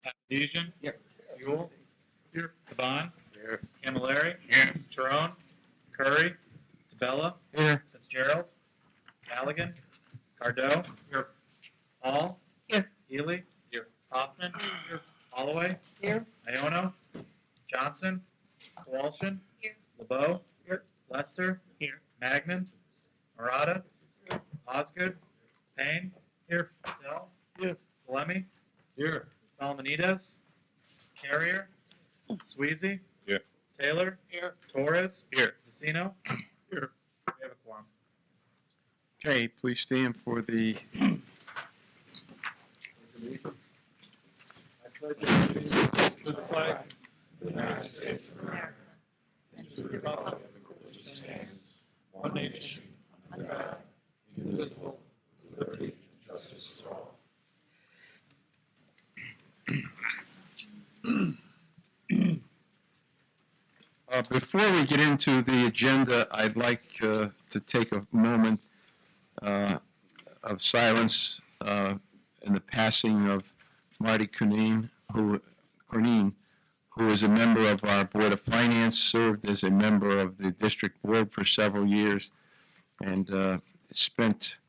Appalachian. Here. Buell. Here. Caban. Here. Camilleri. Here. Jerome. Curry. Tabella. Here. Fitzgerald. Halligan. Cardo. Here. Hall. Here. Healy. Here. Hoffman. Here. Holloway. Here. Iono. Johnson. Walshin. Here. LeBeau. Here. Lester. Here. Magnan. Murata. Osgood. Payne. Here. Patel. Here. Salemi. Here. Salmonides. Carrier. Sweezy. Here. Taylor. Here. Torres. Here. Decino. Here. We have a quorum. Okay, please stand for the To the flag of the United States of America and to the republic for which it stands, one nation, under God, indivisible, with liberty and justice for all. Before we get into the agenda, I'd like to take a moment of silence in the passing of Marty Corneen, who is a member of our Board of Finance, served as a member of the District Board for several years, and spent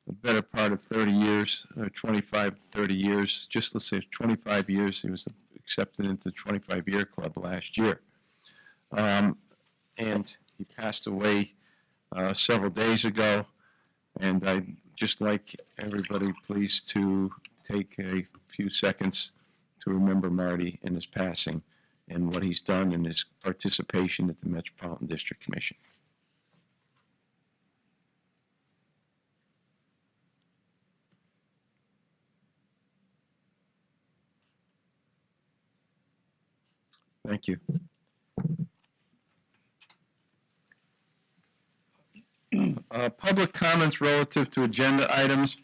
the better part of 30 years, 25, 30 years, just let's say 25 years. He was accepted into the 25-year club last year. And he passed away several days ago, and I'd just like everybody please to take a few seconds to remember Marty and his passing and what he's done in his participation at the Metropolitan District Commission. Thank you. Public comments relative to agenda items.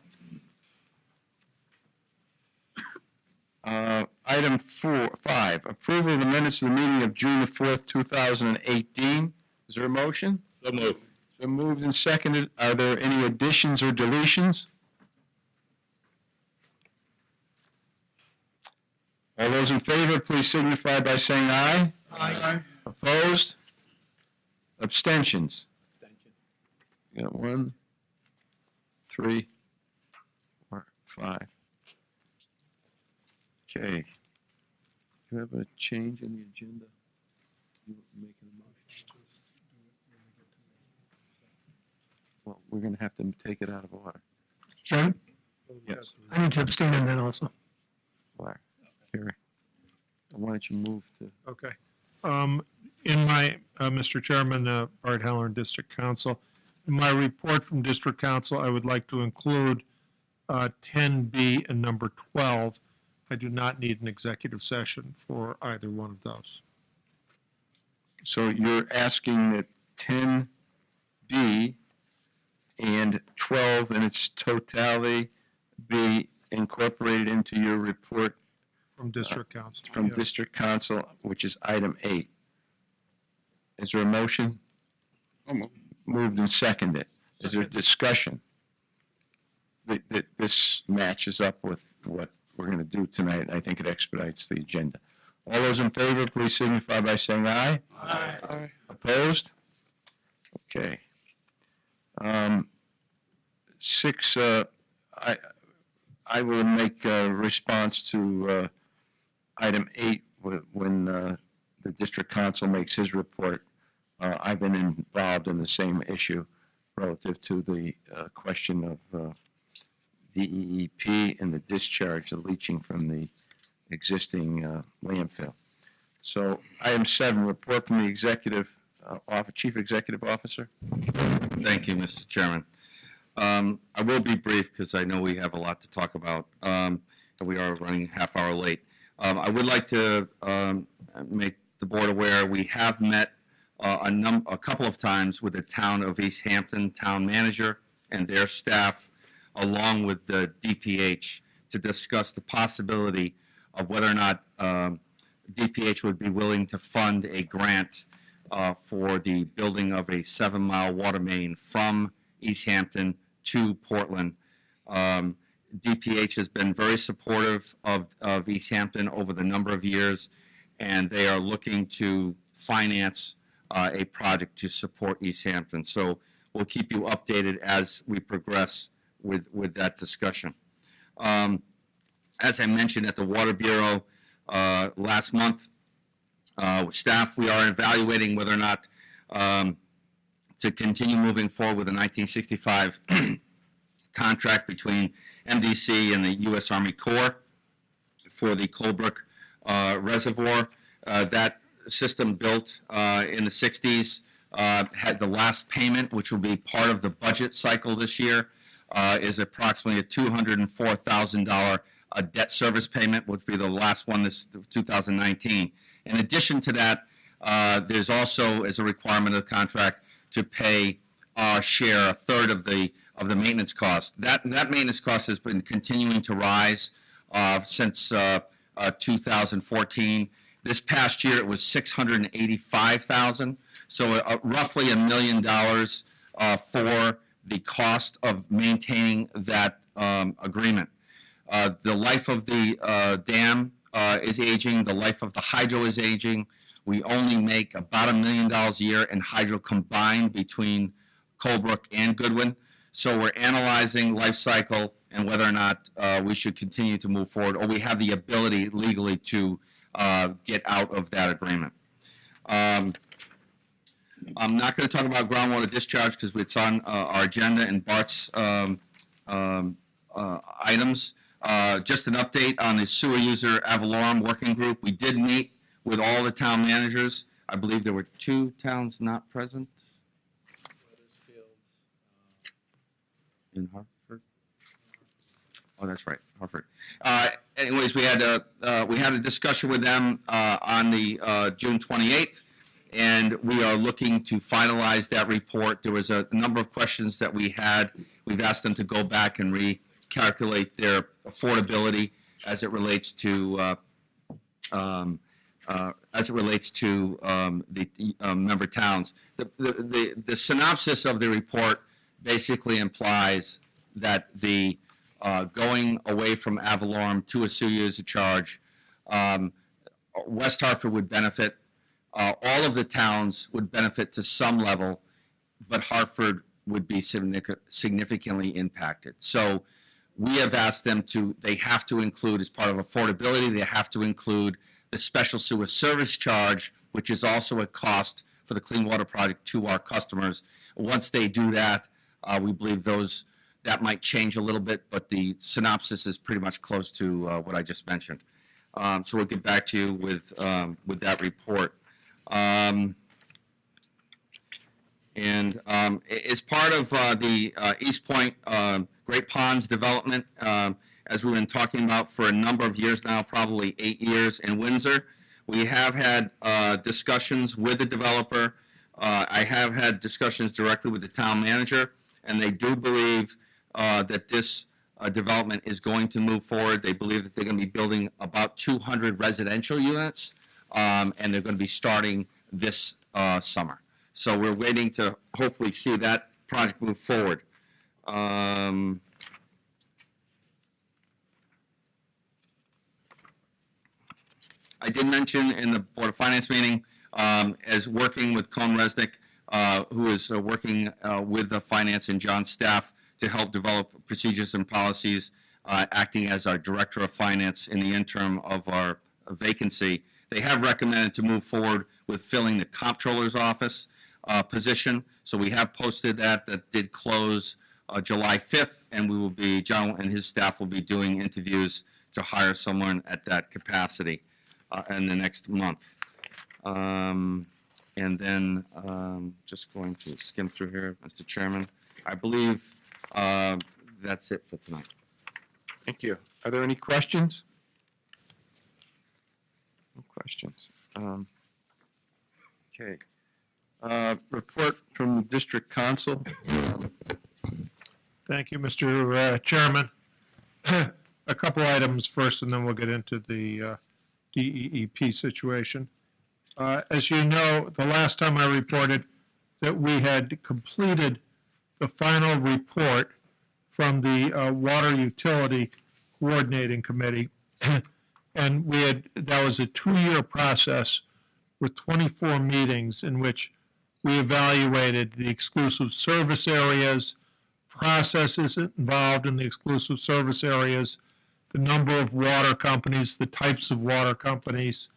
Item 5, approval of the minutes of the meeting of June the 4th, 2018. Is there a motion? So moved. So moved and seconded. Are there any additions or deletions? All those in favor, please signify by saying aye. Aye. Opposed? Abstentions? You got 1, 3, 4, 5. Okay. Do you have a change in the agenda? You making a motion? Well, we're going to have to take it out of order. Chairman, Yes. I need to abstain on that also. Larry, Carrie. Why don't you move to? Okay. In my, Mr. Chairman, Art Halloran District Council, in my report from District Council, I would like to include 10B and number 12. I do not need an executive session for either one of those. So you're asking that 10B and 12 in its totality be incorporated into your report From District Council. from yes. District Council, which is item 8. Is there a motion? Moved and seconded. Is there discussion? This matches up with what we're going to do tonight. I think it expedites the agenda. All those in favor, please signify by saying aye. Aye. Opposed? Okay. 6, I will make a response to item 8 when the District Council makes his report. I've been involved in the same issue relative to the question of DEEP and the discharge, the leaching from the existing landfill. So item 7, report from the Executive Chief Executive Officer. Thank you, Mr. Chairman. I will be brief because I know we have a lot to talk about, and we are running a half hour late. I would like to make the board aware we have met a couple of times with the town of East Hampton town manager and their staff, along with the DPH, to discuss the possibility of whether or not DPH would be willing to fund a grant for the building of a 7-mile water main from East Hampton to Portland. DPH has been very supportive of East Hampton over the number of years, and they are looking to finance a project to support East Hampton. So we'll keep you updated as we progress with that discussion. As I mentioned at the Water Bureau last month, with staff, we are evaluating whether or not to continue moving forward with the 1965 contract between MDC and the U.S. Army Corps for the Colebrook Reservoir. That system built in the 60s had the last payment, which will be part of the budget cycle this year, is approximately a $204,000 debt service payment, which will be the last one this 2019. In addition to that, there's also, as a requirement of the contract, to pay our share, a third of the maintenance cost. That maintenance cost has been continuing to rise since 2014. This past year, it was $685,000, so roughly $1 million for the cost of maintaining that agreement. The life of the dam is aging. The life of the hydro is aging. We only make about $1 million a year in hydro combined between Colebrook and Goodwin. So we're analyzing life cycle and whether or not we should continue to move forward, or we have the ability legally to get out of that agreement. I'm not going to talk about groundwater discharge because it's on our agenda and Bart's items. Just an update on the sewer user Avalorum working group. We did meet with all the town managers. I believe there were 2 towns not present. In Hartford? Oh, that's right, Hartford. Anyways, we had a discussion with them on the June 28th, and we are looking to finalize that report. There was a number of questions that we had. We've asked them to go back and recalculate their affordability as it relates to the member towns. The synopsis of the report basically implies that the going away from Avalorum to a sewer user charge, West Hartford would benefit. All of the towns would benefit to some level, but Hartford would be significantly impacted. So we have asked them they have to include, as part of affordability, they have to include the special sewer service charge, which is also a cost for the Clean Water Project to our customers. Once they do that, we believe that might change a little bit, but the synopsis is pretty much close to what I just mentioned. So we'll get back to you with that report. As part of the East Point Great Ponds development, as we've been talking about for a number of years now, probably 8 years in Windsor, we have had discussions with the developer. I have had discussions directly with the town manager, and they do believe that this development is going to move forward. They believe that they're going to be building about 200 residential units, and they're going to be starting this summer. So we're waiting to hopefully see that project move forward. I did mention in the Board of Finance meeting, as working with Cone Resnick, who is working with the finance and John's staff to help develop procedures and policies, acting as our Director of Finance in the interim of our vacancy. They have recommended to move forward with filling the Comptroller's office position. So we have posted that. That did close July 5th, and John and his staff will be doing interviews to hire someone at that capacity in the next month. And then just going to skim through here, Mr. Chairman. I believe that's it for tonight. Thank you. Are there any questions? No questions. Okay. Report from the district council. Thank you, Mr. Chairman. A couple items first, and then we'll get into the DEEP situation. As you know, the last time I reported that we had completed the final report from the Water Utility Coordinating Committee. And that was a 2-year process with 24 meetings in which we evaluated the exclusive service areas, processes involved in the exclusive service areas, the number of water companies, the types of water companies,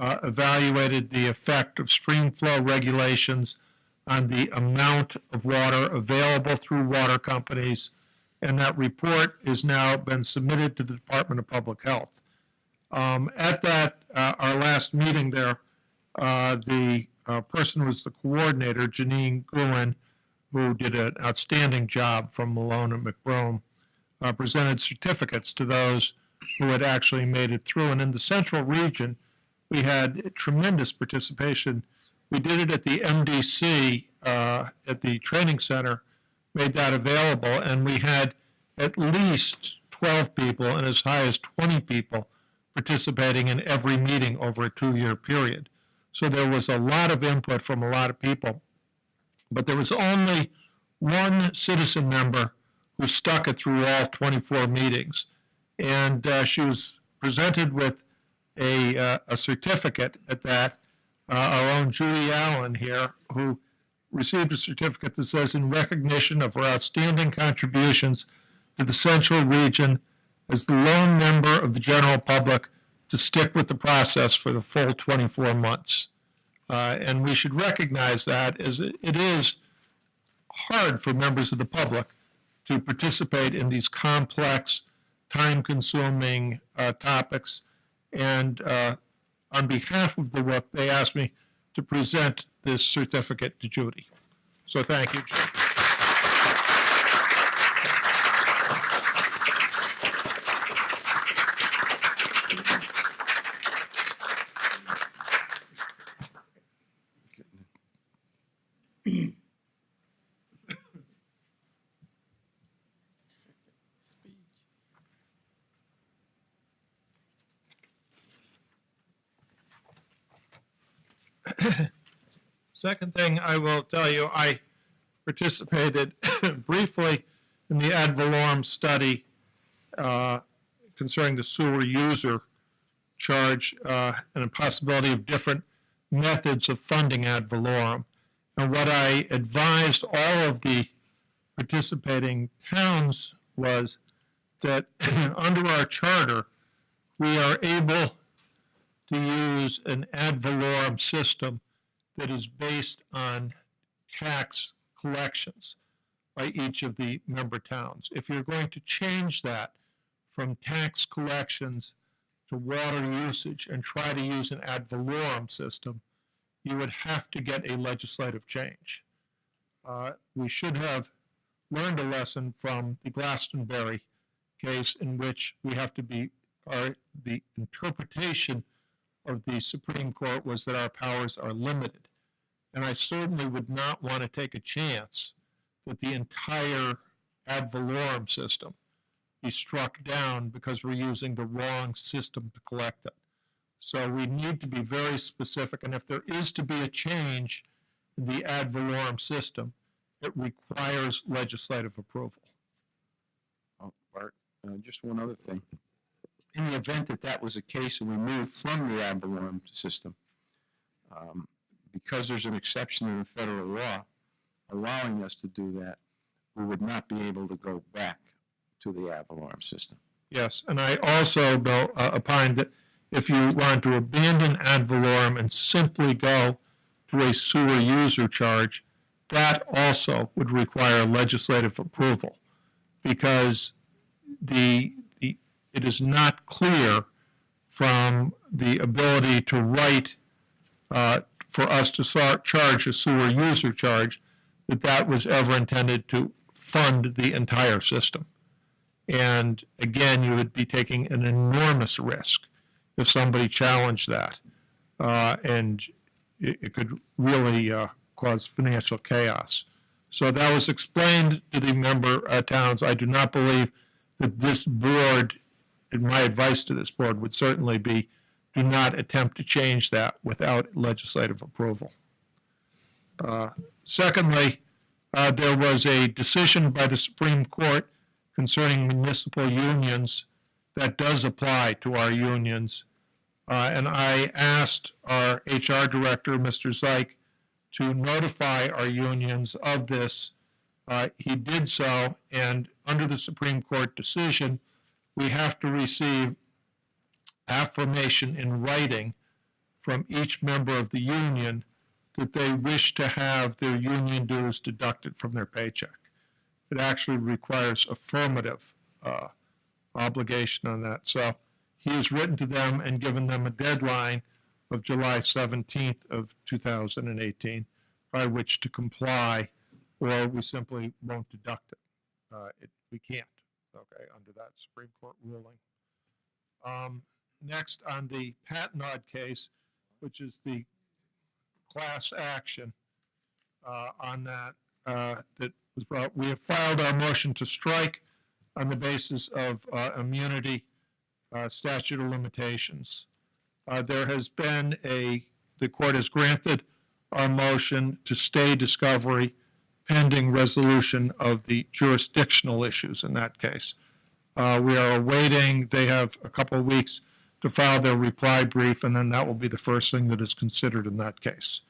evaluated the effect of stream flow regulations on the amount of water available through water companies, and that report has now been submitted to the Department of Public Health. At our last meeting there, the person who was the coordinator, Janine Gouin, who did an outstanding job from Malone and McBrome, presented certificates to those who had actually made it through. And in the central region, we had tremendous participation. We did it at the MDC at the training center, made that available, and we had at least 12 people and as high as 20 people participating in every meeting over a 2-year period. So there was a lot of input from a lot of people, but there was only one citizen member who stuck it through all 24 meetings. And she was presented with a certificate at that, our own Julie Allen here, who received a certificate that says, in recognition of her outstanding contributions to the Central Region as the lone member of the general public to stick with the process for the full 24 months. And we should recognize that, as it is hard for members of the public to participate in these complex, time-consuming topics. And on behalf of the WIP, they asked me to present this certificate to Judy. So thank you, Judy. Second thing I will tell you, I participated briefly in the ad valorem study concerning the sewer user charge and the possibility of different methods of funding ad valorem. And what I advised all of the participating towns was that under our charter, we are able to use an ad valorem system that is based on tax collections by each of the member towns. If you're going to change that from tax collections to water usage and try to use an ad valorem system, you would have to get a legislative change. We should have learned a lesson from the Glastonbury case, in which we have to be, the interpretation of the Supreme Court was that our powers are limited. And I certainly would not want to take a chance that the entire ad valorem system be struck down because we're using the wrong system to collect it. So we need to be very specific, and if there is to be a change in the ad valorem system, it requires legislative approval. Oh, Bart, just one other thing. In the event that that was the case and we moved from the ad valorem system, because there's an exception in the federal law allowing us to do that, we would not be able to go back to the ad valorem system. Yes, and I also, Bill, opined that if you want to abandon ad valorem and simply go to a sewer user charge, that also would require legislative approval, because it is not clear from the ability to write for us to charge a sewer user charge that that was ever intended to fund the entire system. And again, you would be taking an enormous risk if somebody challenged that. And it could really cause financial chaos. So that was explained to the member towns. I do not believe that this board, and my advice to this board would certainly be, do not attempt to change that without legislative approval. Secondly, there was a decision by the Supreme Court concerning municipal unions that does apply to our unions. And I asked our HR director, Mr. Zeich, to notify our unions of this. He did so, and under the Supreme Court decision, we have to receive affirmation in writing from each member of the union that they wish to have their union dues deducted from their paycheck. It actually requires affirmative obligation on that. So he has written to them and given them a deadline of July 17th of 2018 by which to comply, or we simply won't deduct it. We can't, okay, under that Supreme Court ruling. Next, on the Patnod case, which is the class action on that that was brought, we have filed our motion to strike on the basis of immunity, statute of limitations. There has been the court has granted our motion to stay discovery pending resolution of the jurisdictional issues in that case. We are awaiting, they have a couple of weeks to file their reply brief, and then that will be the first thing that is considered in that case.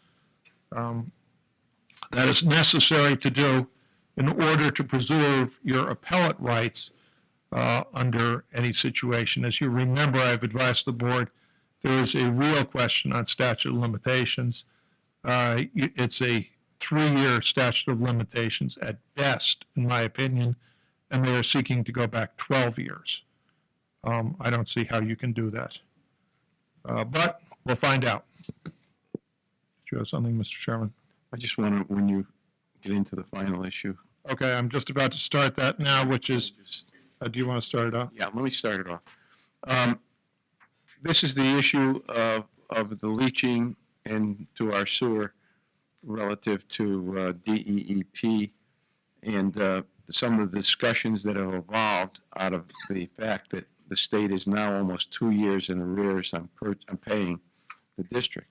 That is necessary to do in order to preserve your appellate rights under any situation. As you remember, I've advised the board there is a real question on statute of limitations. It's a 3-year statute of limitations at best, in my opinion, and they are seeking to go back 12 years. I don't see how you can do that. But we'll find out. Do you have something, Mr. Chairman? I just want to, when you get into the final issue. Okay, I'm just about to start that now, which is, do you want to start it off? Yeah, let me start it off. This is the issue of the leaching into our sewer relative to DEEP and some of the discussions that have evolved out of the fact that the state is now almost 2 years in arrears on paying the district.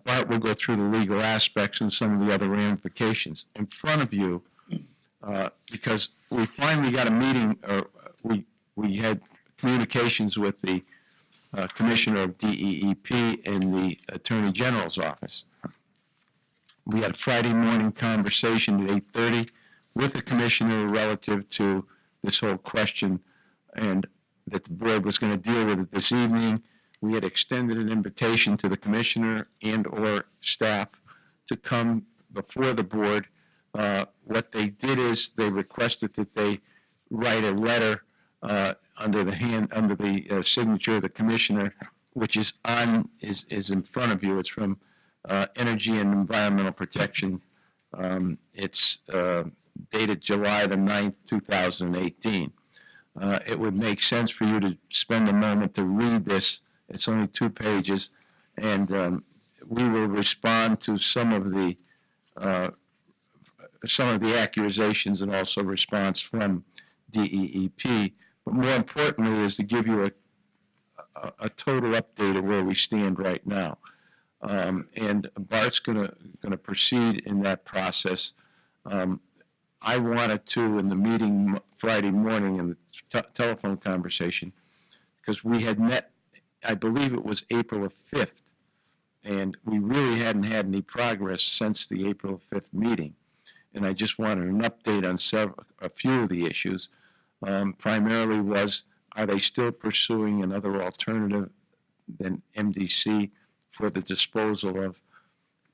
Bart will go through the legal aspects and some of the other ramifications. In front of you, because we finally got a meeting, we had communications with the Commissioner of DEEP and the Attorney General's office. We had a Friday morning conversation at 8:30 with the Commissioner relative to this whole question, and that the board was going to deal with it this evening. We had extended an invitation to the Commissioner and or staff to come before the board. What they did is they requested that they write a letter under the signature of the Commissioner, which is in front of you. It's from Energy and Environmental Protection. It's dated July the 9th, 2018. It would make sense for you to spend a moment to read this. It's only 2 pages, and we will respond to some of the accusations and also response from DEEP. But more importantly is to give you a total update of where we stand right now. And Bart's going to proceed in that process. I wanted to, in the meeting Friday morning in the telephone conversation, because we had met, I believe it was April 5th, and we really hadn't had any progress since the April 5th meeting. And I just wanted an update on a few of the issues. Primarily was, are they still pursuing another alternative than MDC for the disposal of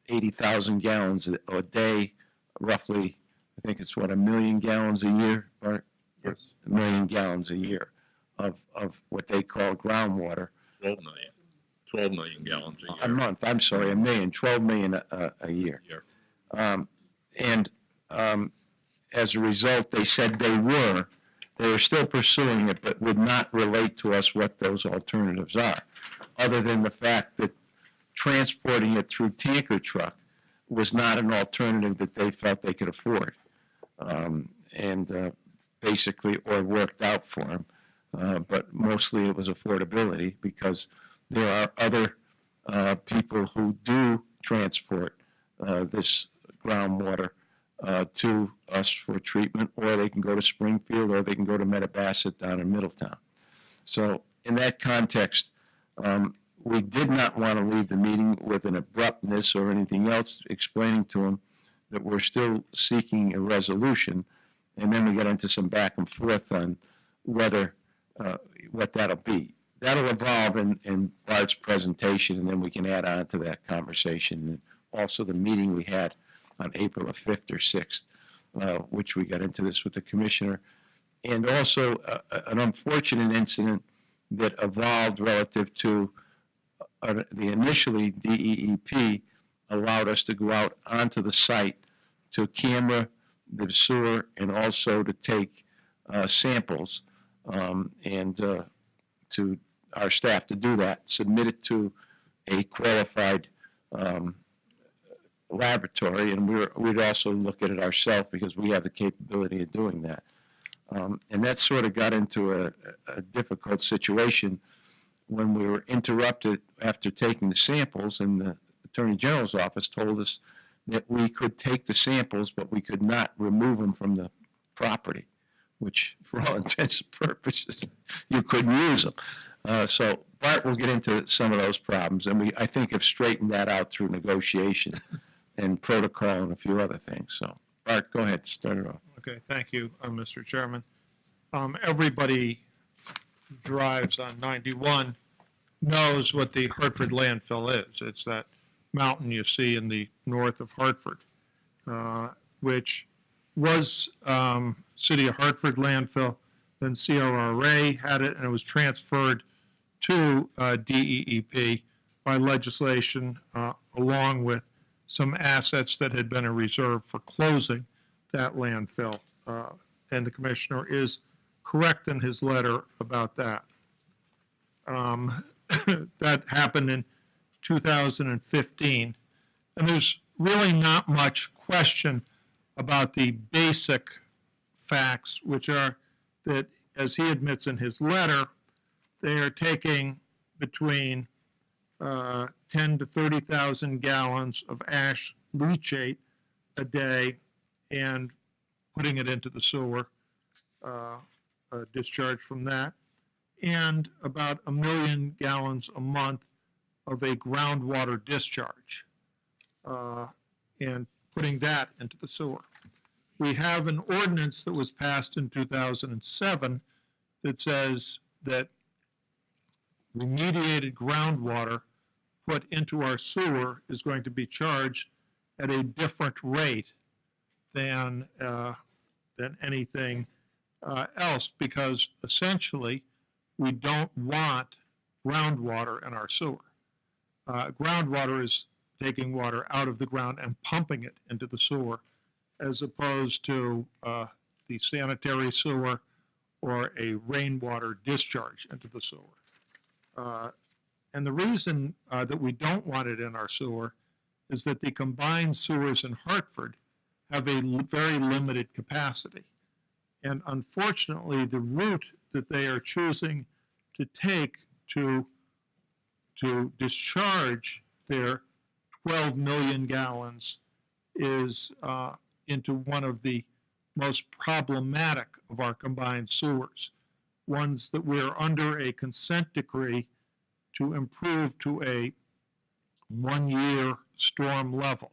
80,000 gallons a day, roughly, I think it's what, 1 million gallons a year, Bart? Yes. 1 million gallons a year of what they call groundwater. 12 million. 12 million gallons a year. A month, I'm sorry, 12 million a year. As a result, they said they were still pursuing it, but would not relate to us what those alternatives are, other than the fact that transporting it through tanker truck was not an alternative that they felt they could afford, basically, or worked out for them. But mostly it was affordability, because there are other people who do transport this groundwater to us for treatment, or they can go to Springfield, or they can go to Metabassett down in Middletown. So in that context, we did not want to leave the meeting with an abruptness or anything else, explaining to them that we're still seeking a resolution. And then we got into some back and forth on whether, what that'll be. That'll evolve in Bart's presentation, and then we can add on to that conversation. And also the meeting we had on April the 5th or 6th, which we got into this with the commissioner. And also an unfortunate incident that evolved relative to the initially DEEP allowed us to go out onto the site to camera the sewer and also to take samples and to our staff to do that, submit it to a qualified laboratory, and we'd also look at it ourselves because we have the capability of doing that. And that sort of got into a difficult situation when we were interrupted after taking the samples, and the Attorney General's office told us that we could take the samples, but we could not remove them from the property, which for all intents and purposes, you couldn't use them. So Bart will get into some of those problems, and I think have straightened that out through negotiation and protocol and a few other things. So Bart, go ahead, start it off. Okay, thank you, Mr. Chairman. Everybody who drives on 91 knows what the Hartford landfill is. It's that mountain you see in the north of Hartford, which was City of Hartford landfill. Then CRRA had it, and it was transferred to DEEP by legislation, along with some assets that had been in reserve for closing that landfill. And the commissioner is correct in his letter about that. That happened in 2015. And there's really not much question about the basic facts, which are that, as he admits in his letter, they are taking between 10 to 30,000 gallons of ash leachate a day and putting it into the sewer, discharge from that, and about 1 million gallons a month of a groundwater discharge, and putting that into the sewer. We have an ordinance that was passed in 2007 that says that remediated groundwater put into our sewer is going to be charged at a different rate than anything else, because essentially we don't want groundwater in our sewer. Groundwater is taking water out of the ground and pumping it into the sewer, as opposed to the sanitary sewer or a rainwater discharge into the sewer. And the reason that we don't want it in our sewer is that the combined sewers in Hartford have a very limited capacity. And unfortunately, the route that they are choosing to take to discharge their 12 million gallons is into one of the most problematic of our combined sewers, ones that we're under a consent decree to improve to a 1-year storm level.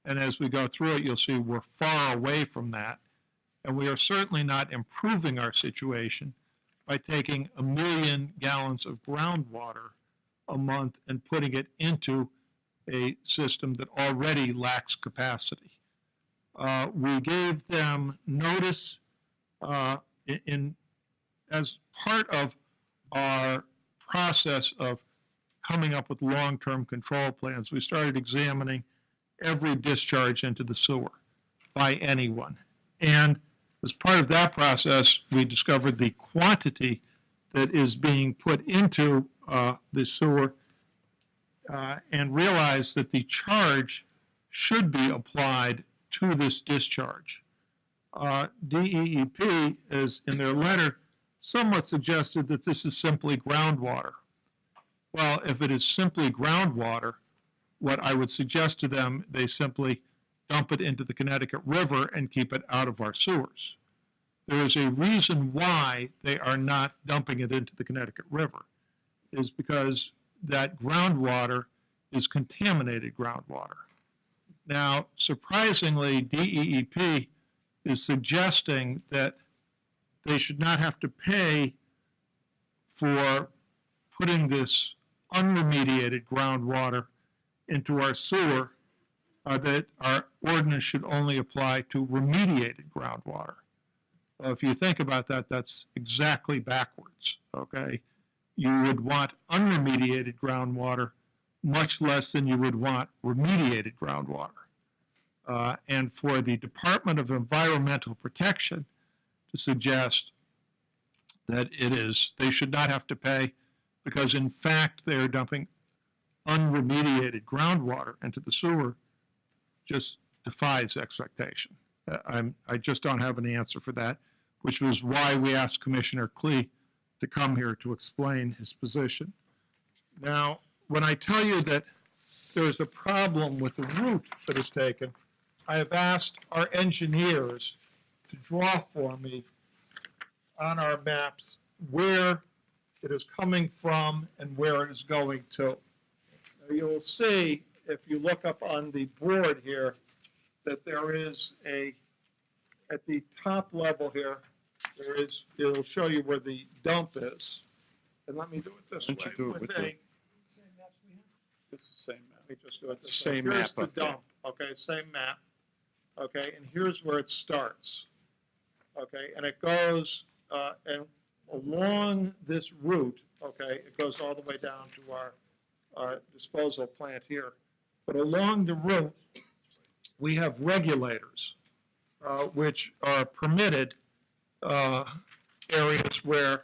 And as we go through it, you'll see we're far away from that. And we are certainly not improving our situation by taking 1 million gallons of groundwater a month and putting it into a system that already lacks capacity. We gave them notice as part of our process of coming up with long-term control plans. We started examining every discharge into the sewer by anyone. And as part of that process, we discovered the quantity that is being put into the sewer and realized that the charge should be applied to this discharge. DEEP is, in their letter, somewhat suggested that this is simply groundwater. Well, if it is simply groundwater, what I would suggest to them, they simply dump it into the Connecticut River and keep it out of our sewers. There is a reason why they are not dumping it into the Connecticut River, is because that groundwater is contaminated groundwater. Now, surprisingly, DEEP is suggesting that they should not have to pay for putting this unremediated groundwater into our sewer, that our ordinance should only apply to remediated groundwater. If you think about that, that's exactly backwards, okay? You would want unremediated groundwater much less than you would want remediated groundwater. And for the Department of Environmental Protection to suggest that they should not have to pay because in fact they're dumping unremediated groundwater into the sewer just defies expectation. I just don't have an answer for that, which was why we asked Commissioner Klee to come here to explain his position. Now, when I tell you that there's a problem with the route that is taken, I have asked our engineers to draw for me on our maps where it is coming from and where it is going to. Now, you'll see, if you look up on the board here, that there is at the top level here, it'll show you where the dump is. And let me do it this Why don't you way. do it with the- It's the same map. Let me just do it this Same way. Here's map the up there. dump, okay, same map. Okay, and here's where it starts. Okay, and it goes, and along this route, okay, it goes all the way down to our disposal plant here. But along the route, we have regulators, which are permitted areas where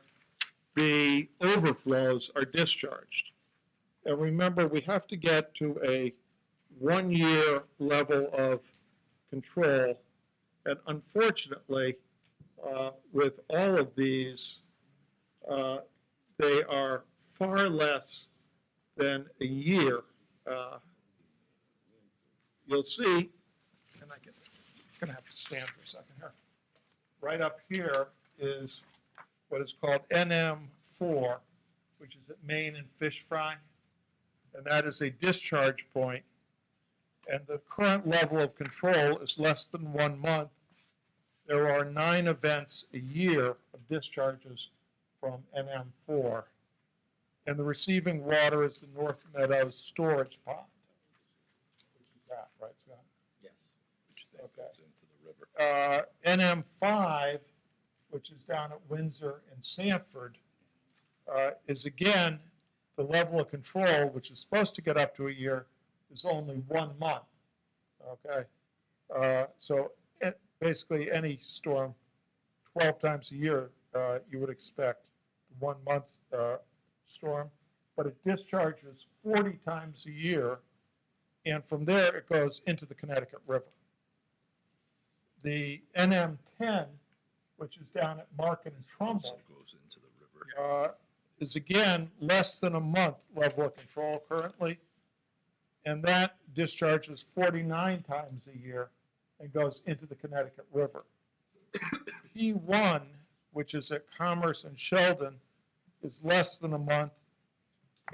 the overflows are discharged. And remember, we have to get to a 1-year level of control. And unfortunately, with all of these, they are far less than a year. You'll see, and I'm going to have to stand for a second here. Right up here is what is called NM4, which is at Main and Fish Fry. And that is a discharge point. And the current level of control is less than 1 month. There are 9 events a year of discharges from NM4. And the receiving water is the North Meadows storage pond, which is that, right, Scott? Yes. Which then Okay. goes into the river. NM5, which is down at Windsor and Sanford, is again, the level of control, which is supposed to get up to a year, is only 1 month, okay? So basically any storm, 12 times a year, you would expect 1 month storm, but it discharges 40 times a year, and from there it goes into the Connecticut River. The NM10, which is down at Market and Trumbull, Also goes into the river. is again less than a month level of control currently, and that discharges 49 times a year and goes into the Connecticut River. P1, which is at Commerce and Sheldon, is less than a month,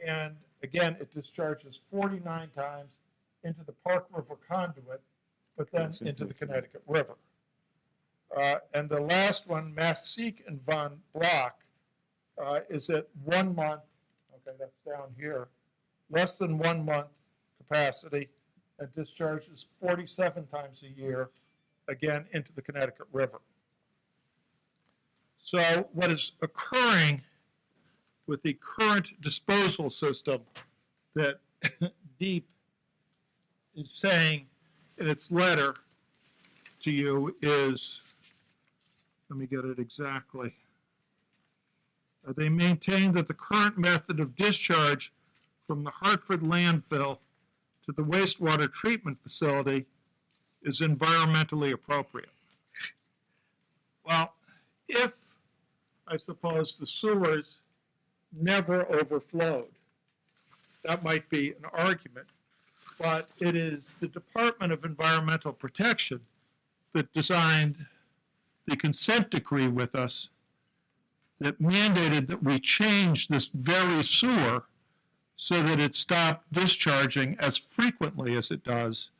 and again, it discharges 49 times into the Park River conduit, but then into the Connecticut River. And the last one, Massac and Von Block, is at 1 month, okay, that's down here, less than 1 month capacity, and discharges 47 times a year, again, into the Connecticut River. So what is occurring with the current disposal system that DEEP is saying in its letter to you is, let me get it exactly. They maintain that the current method of discharge from the Hartford landfill to the wastewater treatment facility is environmentally appropriate. Well, if, I suppose, the sewers never overflowed, that might be an argument. but it is the Department of Environmental Protection that designed the consent decree with us that mandated that we change this very sewer so that it stopped discharging as frequently as it does,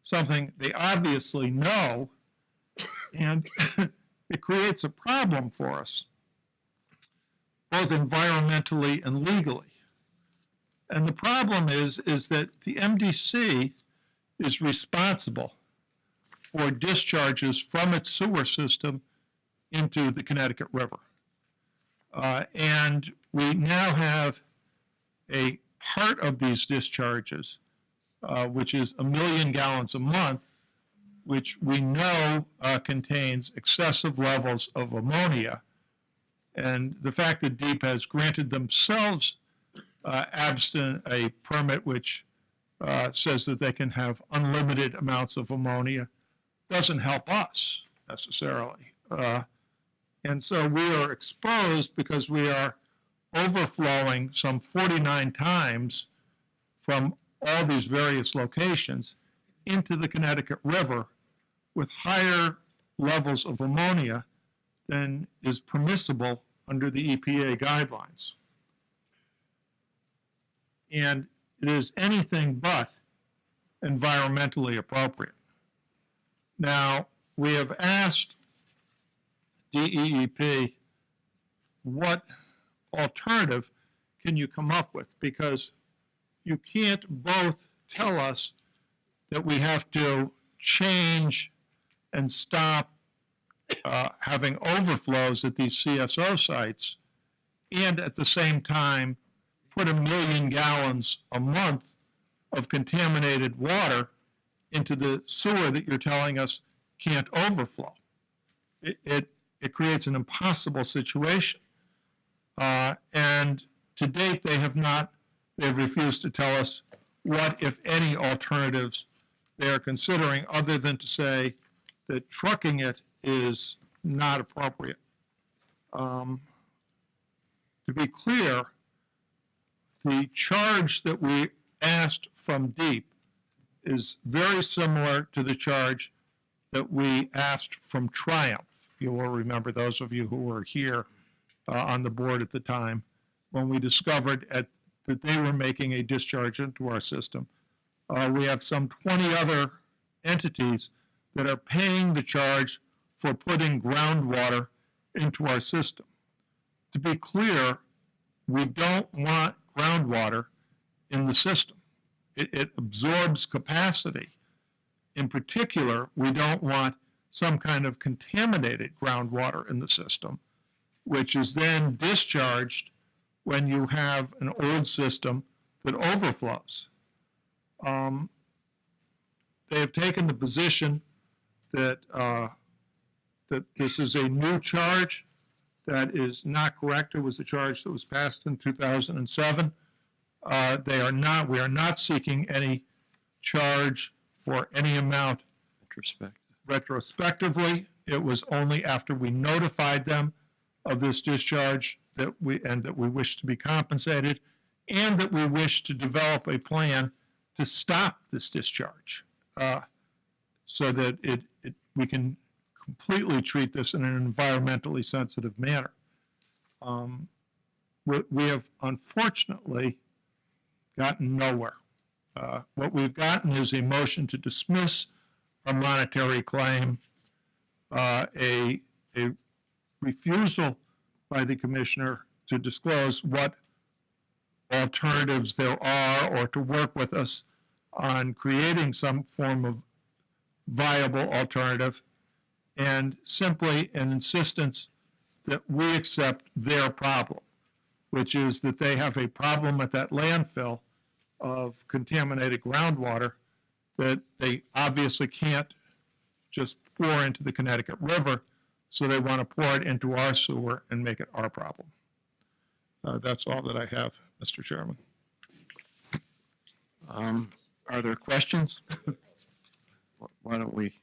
something they obviously know, and it creates a problem for us, both environmentally and legally. And the problem is that the MDC is responsible for discharges from its sewer system into the Connecticut River. And we now have a part of these discharges, which is 1 million gallons a month, which we know contains excessive levels of ammonia. And the fact that DEEP has granted themselves abstinent a permit which says that they can have unlimited amounts of ammonia doesn't help us necessarily. And so we are exposed because we are overflowing some 49 times from all these various locations into the Connecticut River with higher levels of ammonia than is permissible under the EPA guidelines. And it is anything but environmentally appropriate. Now, we have asked DEEP, what alternative can you come up with? Because you can't both tell us that we have to change and stop having overflows at these CSO sites and at the same time put 1 million gallons a month of contaminated water into the sewer that you're telling us can't overflow. It creates an impossible situation. And to date, they've refused to tell us what, if any, alternatives they are considering other than to say that trucking it is not appropriate. To be clear, the charge that we asked from DEEP is very similar to the charge that we asked from Triumph. You will remember, those of you who were here on the board at the time, when we discovered that they were making a discharge into our system. We have some 20 other entities that are paying the charge for putting groundwater into our system. To be clear, we don't want groundwater in the system. It absorbs capacity. In particular, we don't want some kind of contaminated groundwater in the system, which is then discharged when you have an old system that overflows. They have taken the position that, that this is a new charge. That is not correct. It was a charge that was passed in 2007. We are not seeking any charge for any amount retrospectively. It was only after we notified them of this discharge that we wish to be compensated, and that we wish to develop a plan to stop this discharge, so that we can completely treat this in an environmentally sensitive manner. We have unfortunately gotten nowhere. What we've gotten is a motion to dismiss a monetary claim, a refusal by the commissioner to disclose what alternatives there are, or to work with us on creating some form of viable alternative, and simply an insistence that we accept their problem, which is that they have a problem at that landfill of contaminated groundwater that they obviously can't just pour into the Connecticut River, so they want to pour it into our sewer and make it our problem. That's all that I have, Mr. Chairman. Are there questions? Why don't we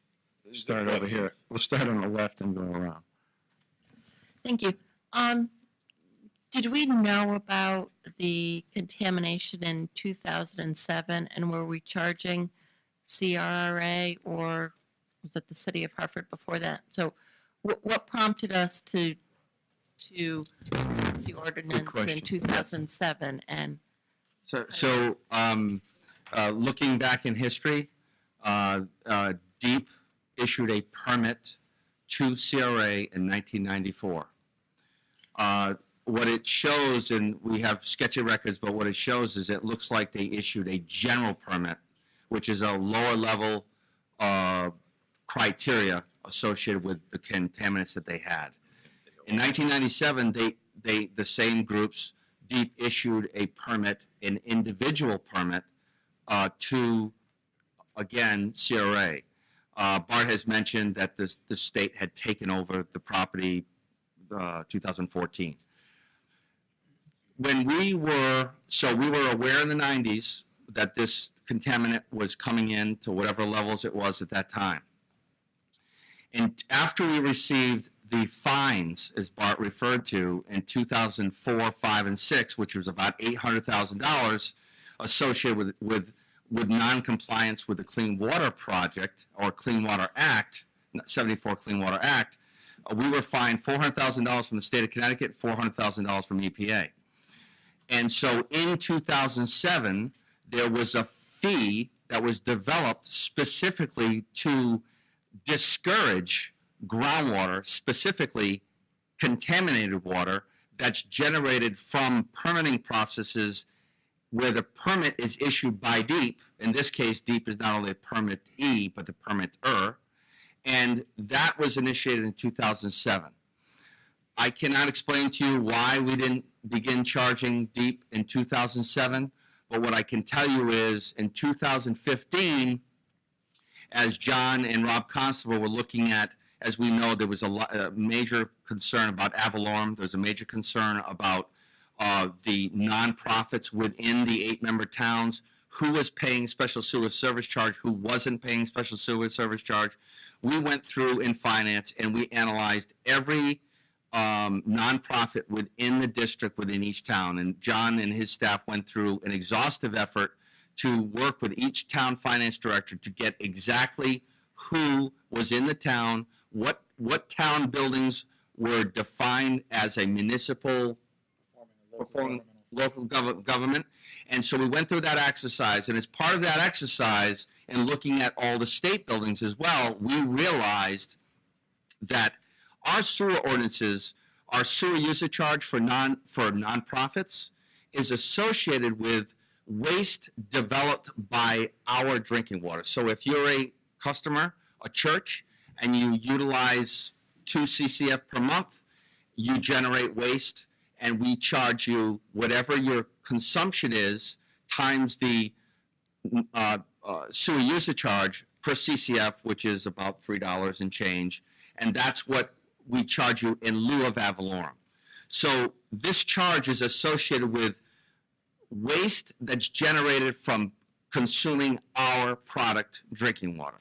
start over here? We'll start on the left and go around. Thank you. Did we know about the contamination in 2007, and were we charging CRRA, or was it the city of Hartford before that? So what prompted us to pass the ordinance in question. 2007? And Looking back in history, DEEP issued a permit to CRA in 1994. What it shows, and we have sketchy records, but what it shows is it looks like they issued a general permit, which is a lower level criteria associated with the contaminants that they had. In 1997, the same groups, DEEP, issued a permit, an individual permit, to, again, CRA. Bart has mentioned that the state had taken over the property 2014. We were aware in the 90s that this contaminant was coming in to whatever levels it was at that time. And after we received the fines, as Bart referred to, in 2004, 5, and 6, which was about $800,000 associated with non-compliance with the Clean Water Project, or Clean Water Act, 74 Clean Water Act, we were fined $400,000 from the state of Connecticut, $400,000 from EPA. And so in 2007, there was a fee that was developed specifically to discourage groundwater, specifically contaminated water, that's generated from permitting processes where the permit is issued by DEEP. In this case, DEEP is not only a permittee, but the permitter. And that was initiated in 2007. I cannot explain to you why we didn't begin charging DEEP in 2007, but what I can tell you is in 2015, as John and Rob Constable were looking at, as we know, there was a major concern about Avalorum. There was a major concern about the nonprofits within the 8-member towns, who was paying special sewer service charge, who wasn't paying special sewer service charge. We went through in finance and we analyzed every nonprofit within the district within each town. And John and his staff went through an exhaustive effort to work with each town finance director to get exactly who was in the town, what town buildings were defined as a municipal performing local government. And so we went through that exercise, and as part of that exercise and looking at all the state buildings as well, we realized that our sewer ordinances, our sewer usage charge for nonprofits is associated with waste developed by our drinking water. So if you're a customer, a church, and you utilize 2 CCF per month, you generate waste, and we charge you whatever your consumption is times the sewer usage charge per CCF, which is about $3 and change, and that's what we charge you in lieu of Avalorum. So this charge is associated with waste that's generated from consuming our product, drinking water.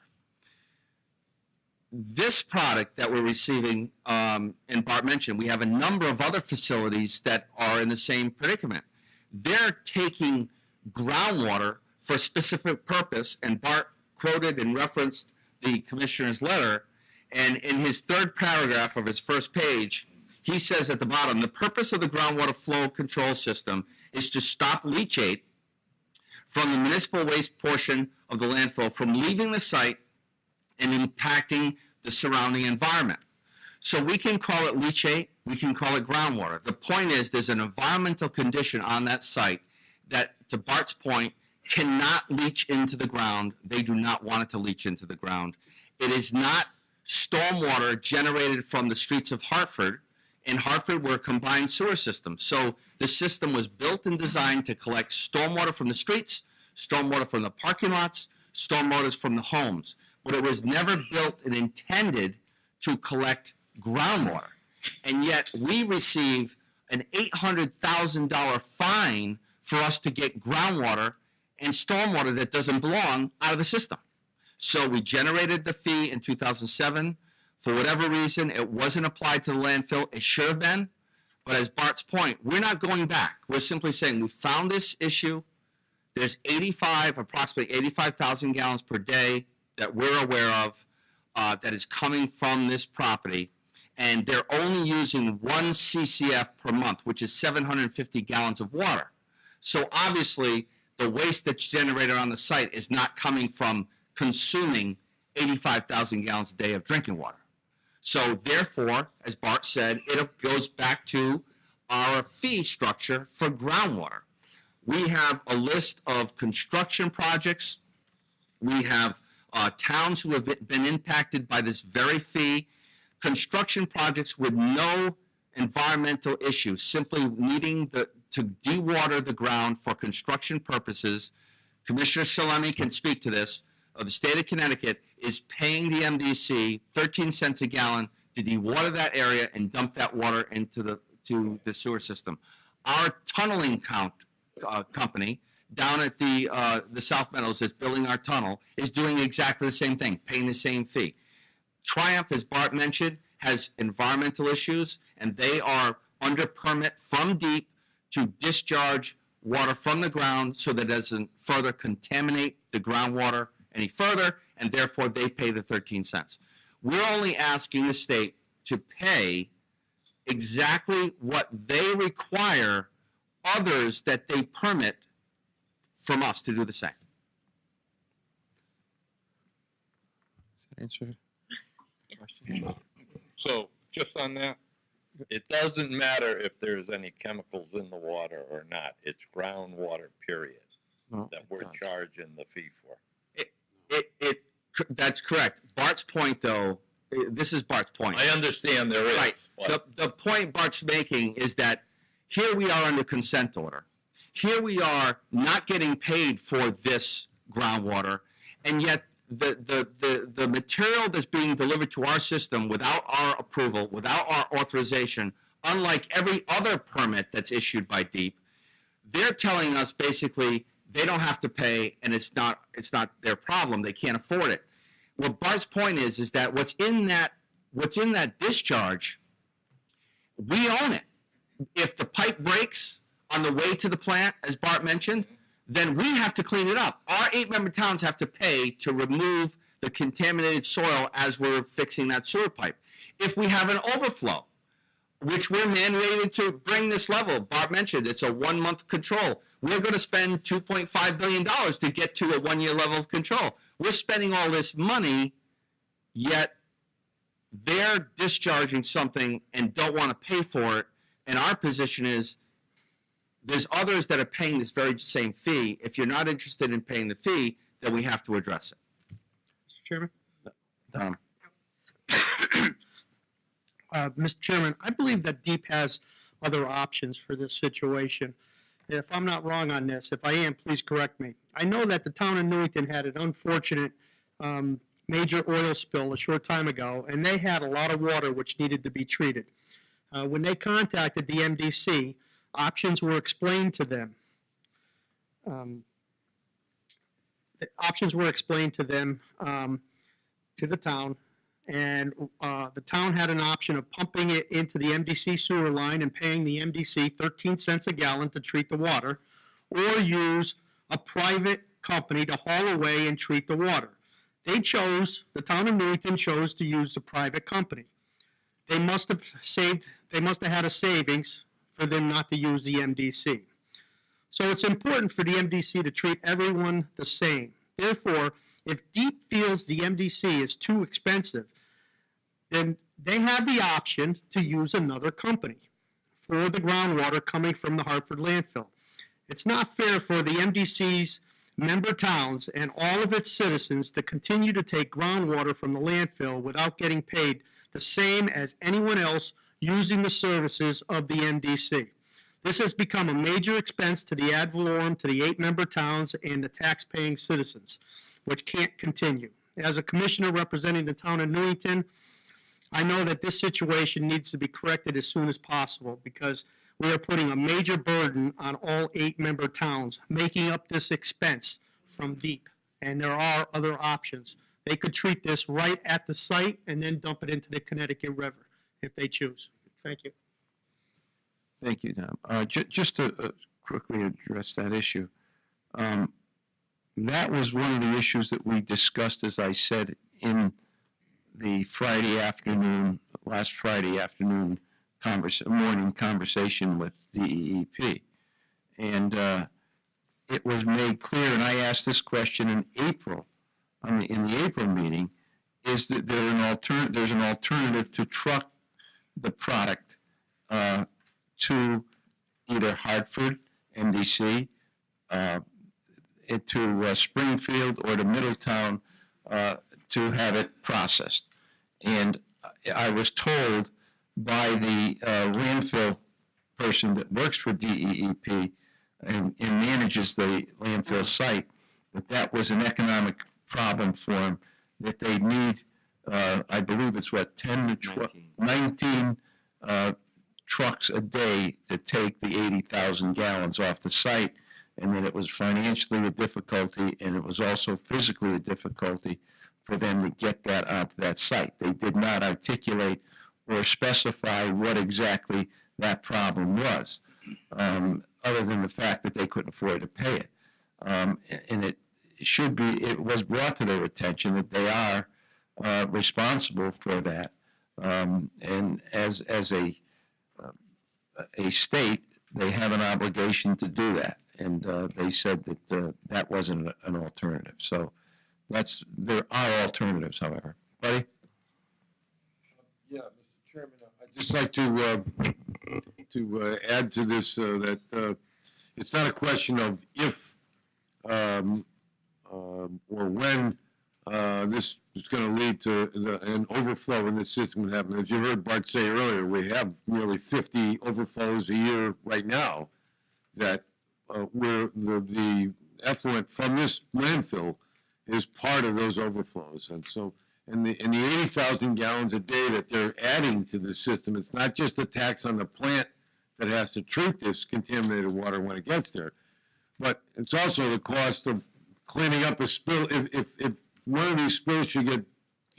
This product that we're receiving, and Bart mentioned, we have a number of other facilities that are in the same predicament. They're taking groundwater for a specific purpose, and Bart quoted and referenced the commissioner's letter, and in his third paragraph of his first page, he says at the bottom, the purpose of the groundwater flow control system is to stop leachate from the municipal waste portion of the landfill from leaving the site and impacting the surrounding environment. So we can call it leachate, we can call it groundwater. The point is there's an environmental condition on that site that, to Bart's point, cannot leach into the ground. They do not want it to leach into the ground. It is not stormwater generated from the streets of Hartford. In Hartford, we're a combined sewer system. So the system was built and designed to collect stormwater from the streets, stormwater from the parking lots, stormwater from the homes. But it was never built and intended to collect groundwater. And yet we receive an $800,000 fine for us to get groundwater and stormwater that doesn't belong out of the system. So we generated the fee in 2007. For whatever reason, it wasn't applied to the landfill. It should have been. But as Bart's point, we're not going back. We're simply saying we found this issue. There's approximately 85,000 gallons per day that we're aware of that is coming from this property. And they're only using 1 CCF per month, which is 750 gallons of water. So obviously, the waste that's generated on the site is not coming from consuming 85,000 gallons a day of drinking water. So therefore, as Bart said, it goes back to our fee structure for groundwater. We have a list of construction projects. We have towns who have been impacted by this very fee. Construction projects with no environmental issues, simply needing to dewater the ground for construction purposes. Commissioner Salemi can speak to this. The state of Connecticut is paying the MDC 13 cents a gallon to dewater that area and dump that water into the sewer system. Our tunneling company down at the South Meadows that's building our tunnel is doing exactly the same thing, paying the same fee. Triumph, as Bart mentioned, has environmental issues, and they are under permit from DEEP to discharge water from the ground so that it doesn't further contaminate the groundwater any further, and therefore they pay the 13 cents. We're only asking the state to pay exactly what they require others that they permit from us to do the same. Does that answer? So just on that, it doesn't matter if there's any chemicals in the water or not. It's groundwater, period, No, that it we're does. charging the fee for. That's correct. Bart's point, though, this is Bart's point. I understand there is. Right. but The point Bart's making is that here we are under consent order. Here we are not getting paid for this groundwater, and yet the material that's being delivered to our system without our approval, without our authorization, unlike every other permit that's issued by DEEP, they're telling us basically they don't have to pay, and it's not their problem. They can't afford it. What Bart's point is that what's in that discharge, we own it. If the pipe breaks on the way to the plant, as Bart mentioned, then we have to clean it up. Our 8-member towns have to pay to remove the contaminated soil as we're fixing that sewer pipe. If we have an overflow, which we're mandated to bring this level, Bart mentioned it's a 1-month control. We're going to spend $2.5 billion to get to a 1-year level of control. We're spending all this money, yet they're discharging something and don't want to pay for it. And our position is there's others that are paying this very same fee. If you're not interested in paying the fee, then we have to address it. Mr. Chairman? Tom. Mr. Chairman, I believe that DEEP has other options for this situation. If I'm not wrong on this, if I am, please correct me. I know that the town of Newington had an unfortunate major oil spill a short time ago, and they had a lot of water which needed to be treated. When they contacted the MDC, options were explained to them. To the town, and the town had an option of pumping it into the MDC sewer line and paying the MDC 13 cents a gallon to treat the water, or use a private company to haul away and treat the water. The town of Newington chose to use the private company. They must have had a savings for them not to use the MDC. So it's important for the MDC to treat everyone the same. Therefore, if DEEP feels the MDC is too expensive, then they have the option to use another company for the groundwater coming from the Hartford landfill. It's not fair for the MDC's member towns and all of its citizens to continue to take groundwater from the landfill without getting paid the same as anyone else using the services of the MDC. This has become a major expense to the ad valorem, to the 8-member towns, and the tax-paying citizens, which can't continue. As a commissioner representing the town of Newington, I know that this situation needs to be corrected as soon as possible because we are putting a major burden on all 8-member towns, making up this expense from DEEP. And there are other options. They could treat this right at the site and then dump it into the Connecticut River if they choose. Thank you. Thank you, Tom. Just to quickly address that issue. That was one of the issues that we discussed, as I said, in the last Friday afternoon morning conversation with DEEP. And it was made clear, and I asked this question in April, in the April meeting, is that there's an alternative to truck the product to either Hartford, MDC, to Springfield, or to Middletown to have it processed. And I was told by the landfill person that works for DEEP and manages the landfill site that was an economic problem for them, that they need, I believe it's 10 to 12, 19 trucks a day to take the 80,000 gallons off the site, and that it was financially a difficulty, and it was also physically a difficulty for them to get that onto that site. They did not articulate or specify what exactly that problem was, other than the fact that they couldn't afford to pay it. And it was brought to their attention that they are responsible for that. And as a state, they have an obligation to do that. And they said that that wasn't an alternative. So there are alternatives, however. Buddy? Yeah, Mr. Chairman, I'd just like to add to this that it's not a question of if or when this is going to lead to an overflow in this system would happen. As you heard Bart say earlier, we have nearly 50 overflows a year right now that where the effluent from this landfill is part of those overflows. And so in the 80,000 gallons a day that they're adding to the system, it's not just a tax on the plant that has to treat this contaminated water when it gets there, but it's also the cost of cleaning up a spill. If one of these spills should get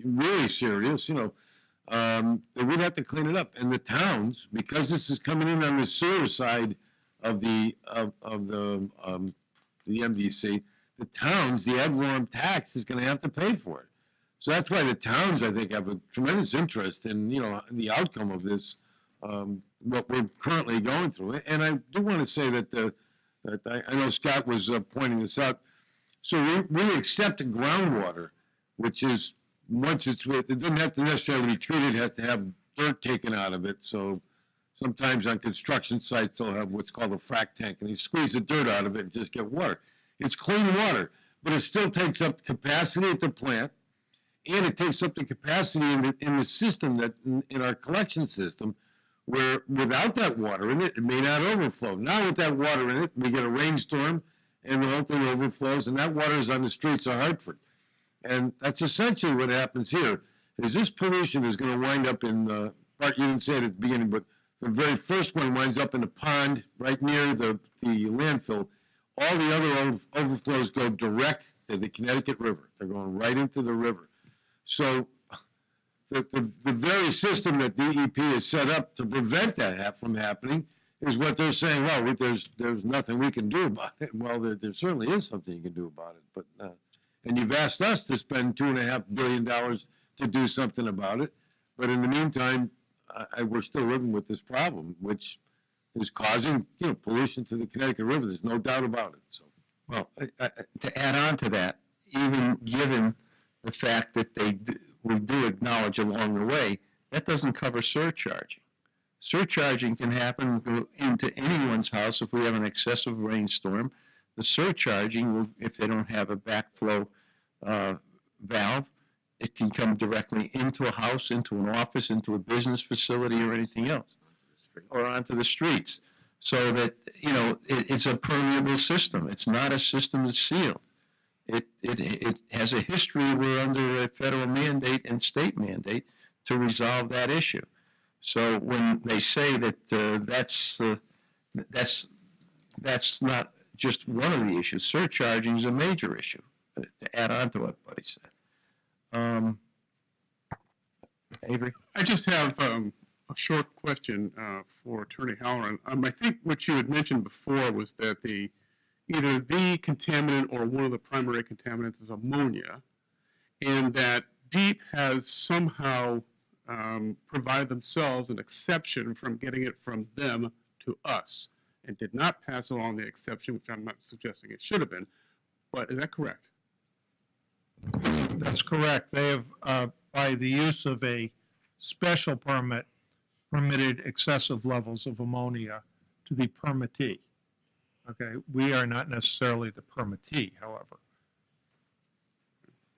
really serious, they would have to clean it up. And the towns, because this is coming in on the sewer side of the MDC, the towns, the ad valorem tax is going to have to pay for it. So that's why the towns, I think, have a tremendous interest in, the outcome of this, what we're currently going through. And I do want to say that I know Scott was pointing this out. So we accept groundwater, which is, it doesn't have to necessarily be treated, it has to have dirt taken out of it. So sometimes on construction sites, they'll have what's called a frac tank, and you squeeze the dirt out of it and just get water. It's clean water, but it still takes up capacity at the plant, and it takes up the capacity in the system, in our collection system, where without that water in it, it may not overflow. Now with that water in it, we get a rainstorm, and the whole thing overflows, and that water is on the streets of Hartford. And that's essentially what happens here, is this pollution is going to wind up in, Bart, you didn't say it at the beginning, but the very first one winds up in a pond right near the landfill. All the other overflows go direct to the Connecticut River. They're going right into the river. So the very system that DEP has set up to prevent that from happening is what they're saying, well, there's nothing we can do about it. Well, there certainly is something you can do about it. But and you've asked us to spend $2.5 billion to do something about it. But in the meantime, we're still living with this problem, which is causing pollution to the Connecticut River. There's no doubt about it. So, Well, to add on to that, even given the fact that we do acknowledge along the way, that doesn't cover surcharging. Surcharging can happen go into anyone's house if we have an excessive rainstorm. The surcharging will, if they don't have a backflow valve, it can come directly into a house, into an office, into a business facility, or anything else, or onto the streets. So that, it's a permeable system. It's not a system that's sealed. It has a history. We're under a federal mandate and state mandate to resolve that issue. So when they say that that's not just one of the issues, surcharging is a major issue, to add on to what Buddy said. Avery? I just have a short question for Attorney Halloran. I think what you had mentioned before was that either the contaminant or one of the primary contaminants is ammonia, and that DEEP has somehow provided themselves an exception from getting it from them to us, and did not pass along the exception, which I'm not suggesting it should have been, but is that correct? That's correct. They have, by the use of a special permit, permitted excessive levels of ammonia to the permittee. Okay, we are not necessarily the permittee, however.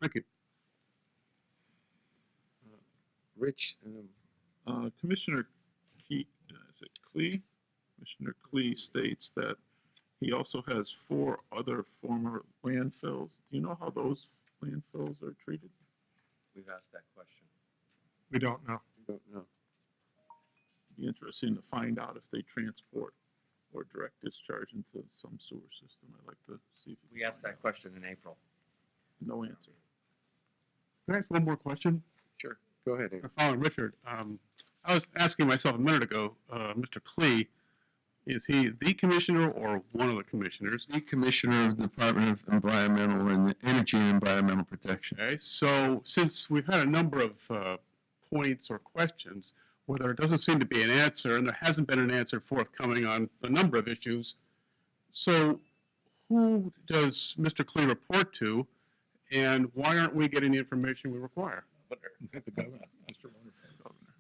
Thank you. Rich, Commissioner Key, is it Klee? Commissioner Klee states that he also has 4 other former landfills. Do you know how those landfills are treated? We've asked that question. We don't know. don't know. Be interesting to find out if they transport or direct discharge into some sewer system. I'd like to see if We asked that question in April. no answer. Can I ask one more question? Sure, go ahead, Aaron. Following Richard, I was asking myself a minute ago, Mr. Klee, is he the commissioner or one of the commissioners? The Commissioner of the Department of Environmental and Energy and Environmental Protection. Okay, so since we've had a number of points or questions where there doesn't seem to be an answer, and there hasn't been an answer forthcoming on a number of issues, so who does Mr. Klee report to, and why aren't we getting the information we require? The governor, Mr. Wonderful Governor.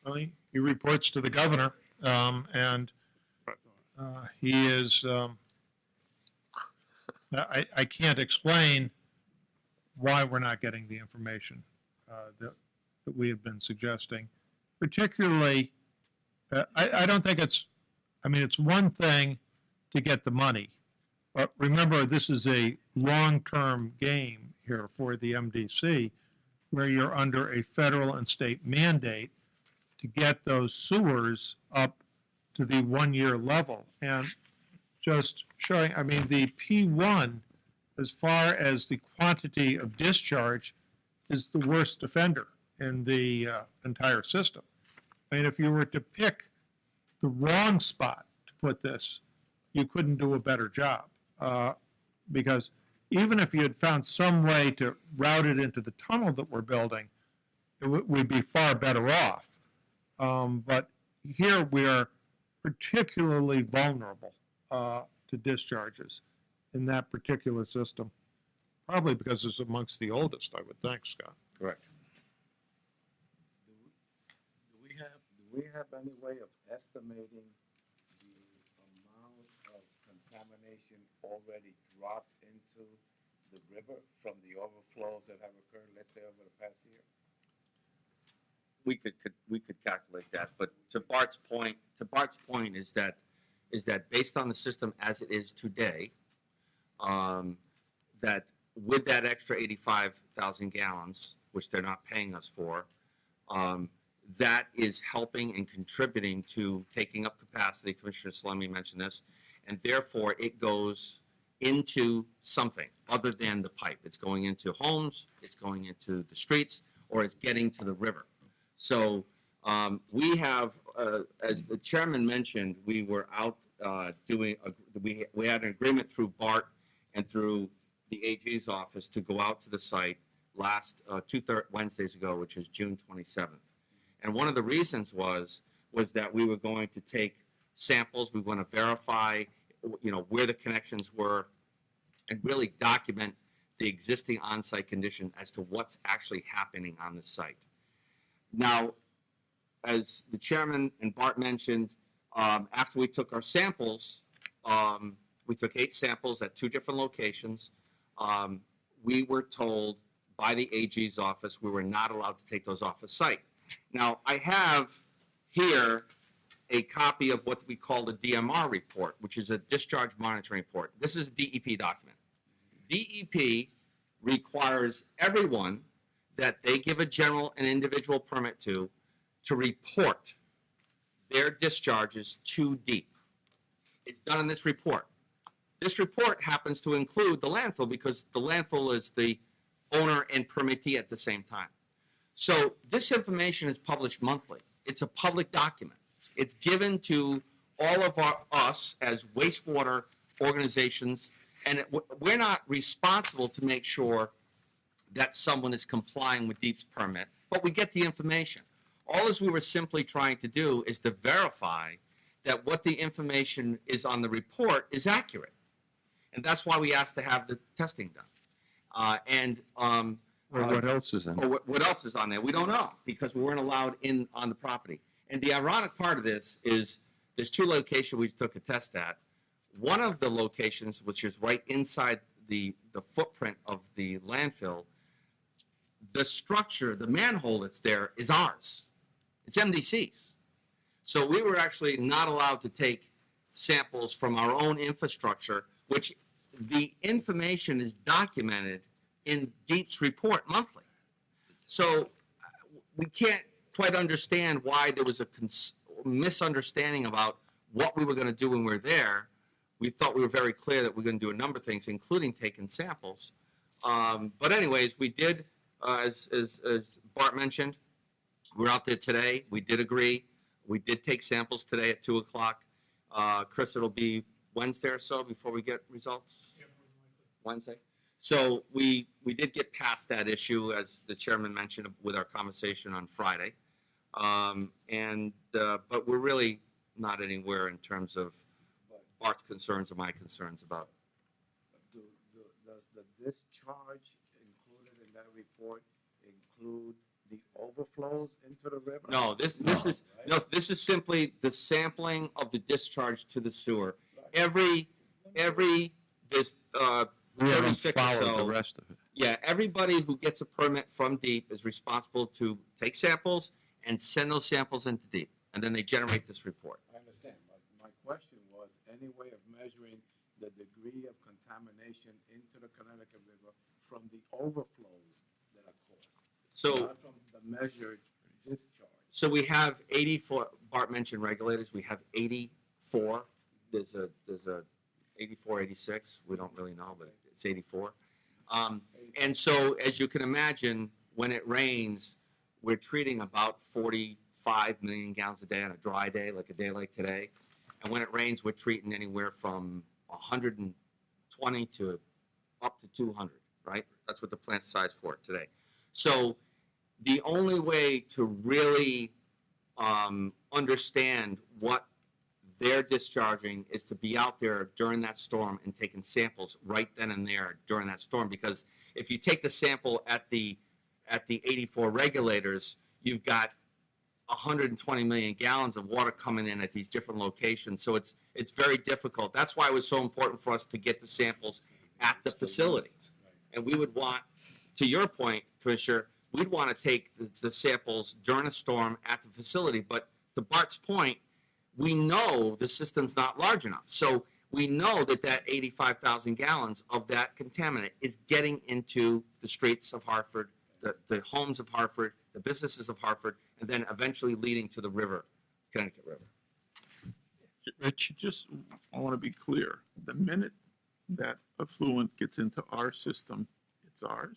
Well, he reports to the governor, and he is, I can't explain why we're not getting the information that we have been suggesting. Particularly, I don't think it's one thing to get the money, but remember, this is a long-term game here for the MDC, where you're under a federal and state mandate to get those sewers up to the 1-year level. And just showing, the P1, as far as the quantity of discharge, is the worst offender in the entire system. If you were to pick the wrong spot to put this, you couldn't do a better job. Because even if you had found some way to route it into the tunnel that we're building, we'd be far better off. But here we are particularly vulnerable to discharges in that particular system, probably because it's amongst the oldest, I would think, Scott. Correct. Do we have any way of estimating the amount of contamination already dropped into the river from the overflows that have occurred, let's say, over the past year? We could calculate that, but to Bart's point is that based on the system as it is today, that with that extra 85,000 gallons, which they're not paying us for, that is helping and contributing to taking up capacity. Commissioner Salemi mentioned this, and therefore it goes into something other than the pipe. It's going into homes, it's going into the streets, or it's getting to the river. So we have, as the chairman mentioned, we were out we had an agreement through BART and through the AG's office to go out to the site last 2 Wednesdays ago, which is June 27th. And one of the reasons was that we were going to take samples, we want to verify, where the connections were, and really document the existing on-site condition as to what's actually happening on the site. Now, as the chairman and Bart mentioned, after we took our samples, we took 8 samples at 2 different locations. We were told by the AG's office we were not allowed to take those off the site. Now, I have here a copy of what we call the DMR report, which is a discharge monitoring report. This is a DEP document. DEP requires everyone that they give a general and individual permit to report their discharges to DEEP. It's done in this report. This report happens to include the landfill because the landfill is the owner and permittee at the same time. So this information is published monthly. It's a public document. It's given to all of us as wastewater organizations, and we're not responsible to make sure that someone is complying with DEEP's permit, but we get the information. All as we were simply trying to do is to verify that what the information is on the report is accurate. And that's why we asked to have the testing done. Well, what else is in it? Or what else is on there? We don't know, because we weren't allowed in on the property. And the ironic part of this is there's 2 locations we took a test at. One of the locations, which is right inside the footprint of the landfill, the structure, the manhole that's there is ours. It's MDC's. So we were actually not allowed to take samples from our own infrastructure, which the information is documented in DEEP's report monthly. So we can't quite understand why there was a misunderstanding about what we were going to do when we were there. We thought we were very clear that we were going to do a number of things, including taking samples. But anyways, we did, as Bart mentioned, we're out there today. We did agree. We did take samples today at 2 o'clock. Chris, it'll be Wednesday or so before we get results? Wednesday. So we did get past that issue, as the chairman mentioned, with our conversation on Friday. But we're really not anywhere in terms of Bart's concerns or my concerns about. Does the discharge included in that report include the overflows into the river? No, this is simply the sampling of the discharge to the sewer. Every there's We haven't 36 or followed so. the rest of it. Yeah, everybody who gets a permit from DEEP is responsible to take samples and send those samples into DEEP, and then they generate this report. I understand, but my question was any way of measuring the degree of contamination into the Connecticut River from the overflows that are caused, So, not from the measured discharge. so we have 84. Bart mentioned regulators. We have 84. There's a 84, 86. We don't really know, but it's 84. And so, as you can imagine, when it rains, we're treating about 45 million gallons a day on a dry day, like a day like today. And when it rains, we're treating anywhere from 120 to up to 200, right? That's what the plant size for it today. So the only way to really understand what they're discharging is to be out there during that storm and taking samples right then and there during that storm. Because if you take the sample at the 84 regulators, you've got 120 million gallons of water coming in at these different locations. So it's very difficult. That's why it was so important for us to get the samples at the facility. And we would want, to your point, Commissioner, we'd want to take the samples during a storm at the facility. But to Bart's point, we know the system's not large enough. So we know that 85,000 gallons of that contaminant is getting into the streets of Hartford, the homes of Hartford, the businesses of Hartford, and then eventually leading to the river, Connecticut River. Rich? I want to be clear. The minute that effluent gets into our system, it's ours.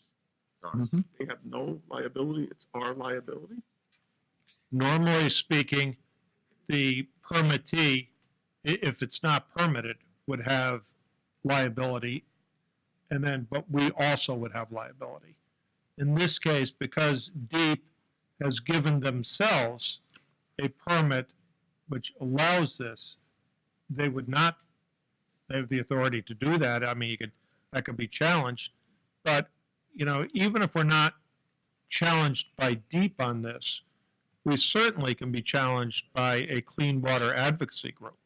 Mhm. They have no liability. It's our liability. Normally speaking, the permittee, if it's not permitted, would have liability, but we also would have liability. In this case, because DEEP has given themselves a permit which allows this, they would not, they have the authority to do that. I mean, that could be challenged. But, even if we're not challenged by DEEP on this, we certainly can be challenged by a clean water advocacy group.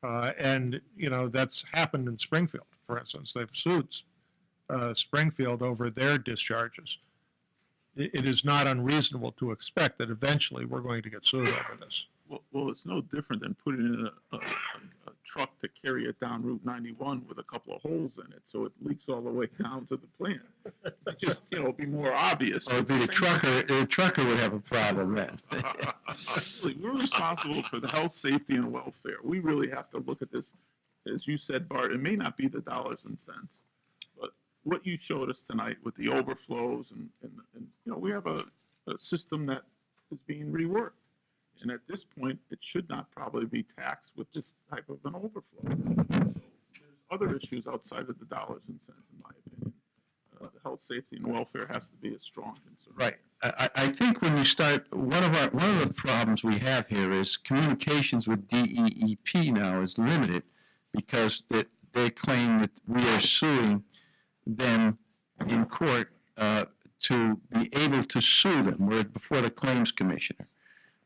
That's happened in Springfield, for instance. They've sued Springfield over their discharges. It is not unreasonable to expect that eventually we're going to get sued over this. Well, it's no different than putting in a truck to carry it down Route 91 with a couple of holes in it, so it leaks all the way down to the plant. It just, be more obvious. Or it'd be the trucker would have a problem then. Actually, we're responsible for the health, safety, and welfare. We really have to look at this. As you said, Bart, it may not be the dollars and cents, but what you showed us tonight with the overflows and we have a system that is being reworked. And at this point, it should not probably be taxed with this type of an overflow. There's other issues outside of the dollars and cents, in my opinion. The health, safety, and welfare has to be a strong concern. Right. I think when you start, one of the problems we have here is communications with DEEP now is limited because they claim that we are suing them in court to be able to sue them. We're before the claims commissioner.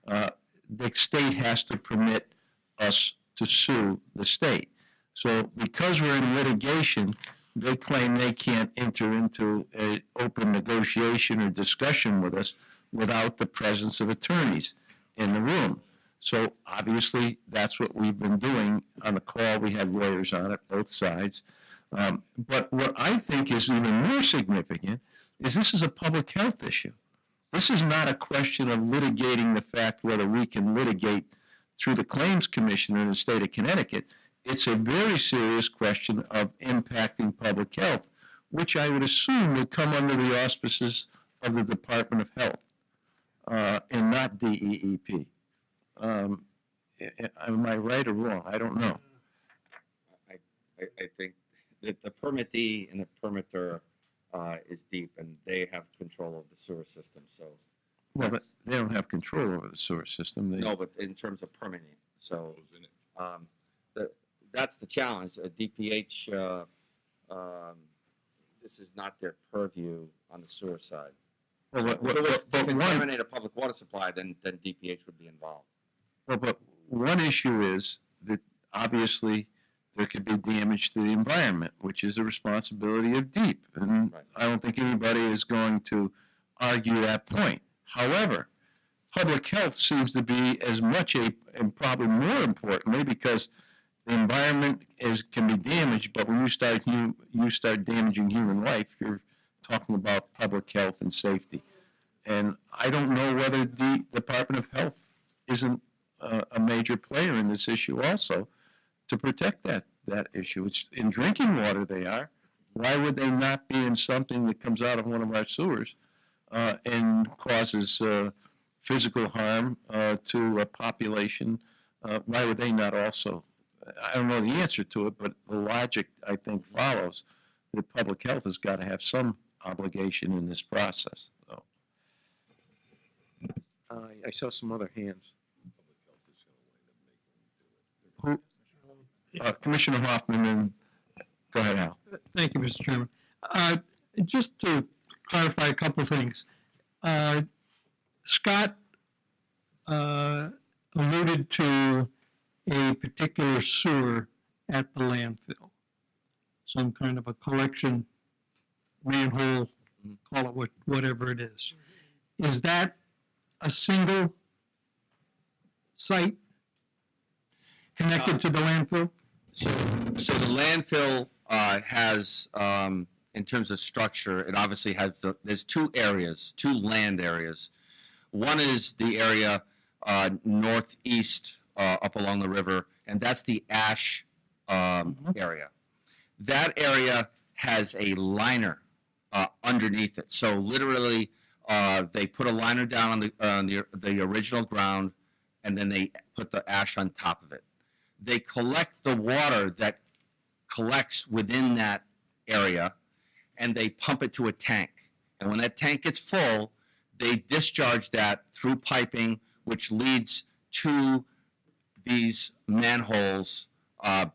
The state has to permit us to sue the state. So because we're in litigation, they claim they can't enter into an open negotiation or discussion with us without the presence of attorneys in the room. So obviously, that's what we've been doing on the call. We have lawyers on it, both sides. But what I think is even more significant is this is a public health issue. This is not a question of litigating the fact whether we can litigate through the claims commissioner in the state of Connecticut. It's a very serious question of impacting public health, which I would assume would come under the auspices of the Department of Health and not DEEP. Am I right or wrong? I don't know. I think that the permittee and the permitter is deep, and they have control of the sewer system, so. Well, but they don't have control over the sewer system. They, No, but in terms of permitting, so, that's the challenge. DPH, this is not their purview on the sewer side. well, So if it was to but one, contaminate a public water supply, then DPH would be involved. well, but one issue is that obviously there could be damage to the environment, which is a responsibility of DEEP. And Right. I don't think anybody is going to argue that point. However, public health seems to be as much and probably more importantly, because the environment can be damaged, but when you start damaging human life, you're talking about public health and safety. And I don't know whether the Department of Health isn't a major player in this issue also to protect that issue. It's in drinking water they are. Why would they not be in something that comes out of one of our sewers and causes physical harm to a population? Why would they not also? I don't know the answer to it, but the logic, I think, follows that public health has got to have some obligation in this process. So. I saw some other hands. Who? Commissioner Hoffman, and go ahead, Al. Thank you, Mr. Chairman. Just to clarify a couple of things. Scott alluded to a particular sewer at the landfill, some kind of a collection manhole, call it whatever it is. Is that a single site connected to the landfill? So the landfill has, in terms of structure, it obviously has, there's two land areas. One is the area northeast up along the river, and that's the ash area. That area has a liner underneath it. So literally, they put a liner down on the original ground, and then they put the ash on top of it. They collect the water that collects within that area, and they pump it to a tank. And when that tank gets full, they discharge that through piping, which leads to these manholes.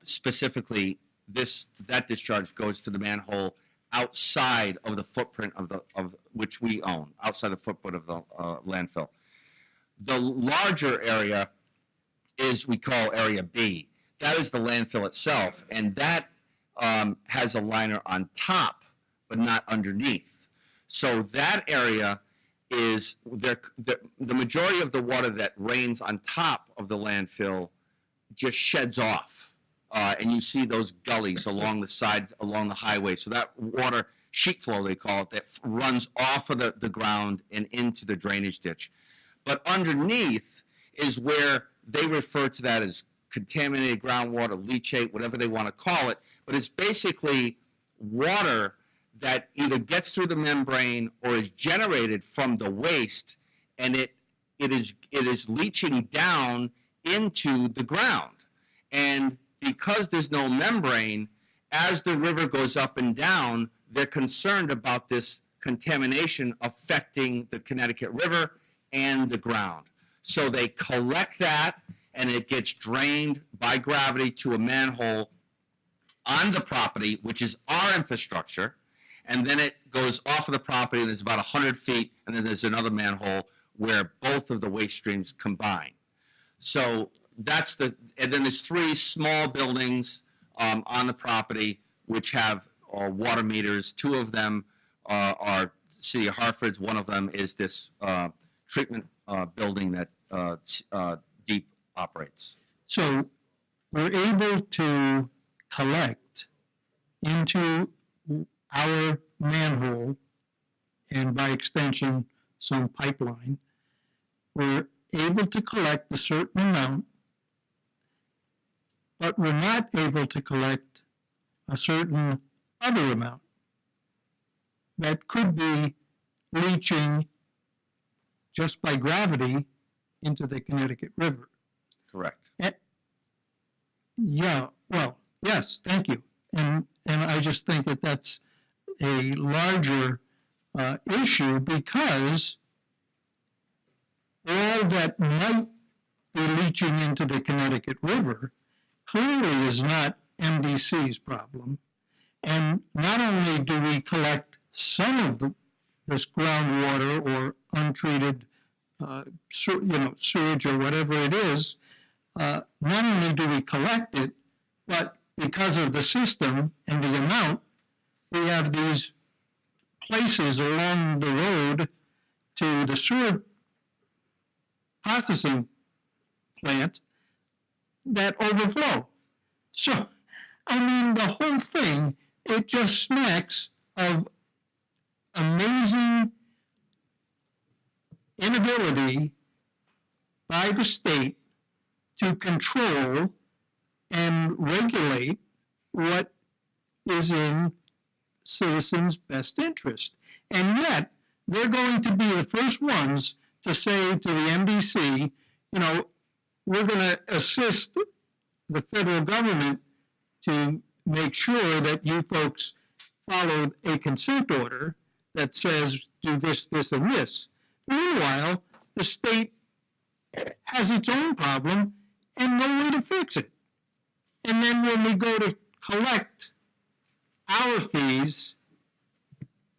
Specifically, that discharge goes to the manhole outside of the footprint of which we own, outside the footprint of the landfill. The larger area is we call Area B. That is the landfill itself, and that has a liner on top, but not underneath. So that area is the majority of the water that rains on top of the landfill just sheds off, and you see those gullies along the sides, along the highway. So that water, sheet flow they call it, that runs off of the ground and into the drainage ditch. But underneath is where they refer to that as contaminated groundwater, leachate, whatever they want to call it. But it's basically water that either gets through the membrane or is generated from the waste, and it is it is leaching down into the ground. And because there's no membrane, as the river goes up and down, they're concerned about this contamination affecting the Connecticut River and the ground. So they collect that, and it gets drained by gravity to a manhole on the property, which is our infrastructure, and then it goes off of the property, and there's about 100 feet, and then there's another manhole where both of the waste streams combine. So that's and then there's 3 small buildings on the property which have water meters. 2 of them are City of Hartford's. One of them is this treatment building that Deep operates. So we're able to collect into our manhole, and by extension, some pipeline. We're able to collect a certain amount, but we're not able to collect a certain other amount that could be leaching just by gravity into the Connecticut River. Correct. Yeah, well, yes, thank you. And I just think that that's a larger issue, because all that might be leaching into the Connecticut River clearly is not MDC's problem. And not only do we collect some of this groundwater or untreated sewage or whatever it is, not only do we collect it, but because of the system and the amount, we have these places along the road to the sewer processing plant that overflow. So, I mean, the whole thing, it just smacks of amazing inability by the state to control and regulate what is in citizens' best interest. And yet, they're going to be the first ones to say to the MDC, you know, we're going to assist the federal government to make sure that you folks follow a consent order that says do this, this, and this. Meanwhile, the state has its own problem and no way to fix it. And then when we go to collect our fees,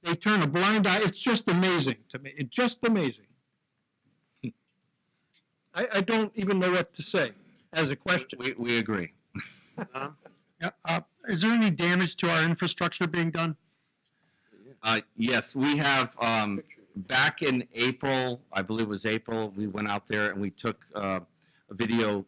they turn a blind eye. It's just amazing to me. It's just amazing. I don't even know what to say as a question. We agree. Is there any damage to our infrastructure being done? Yes, we have, back in April, I believe it was April, we went out there and we took video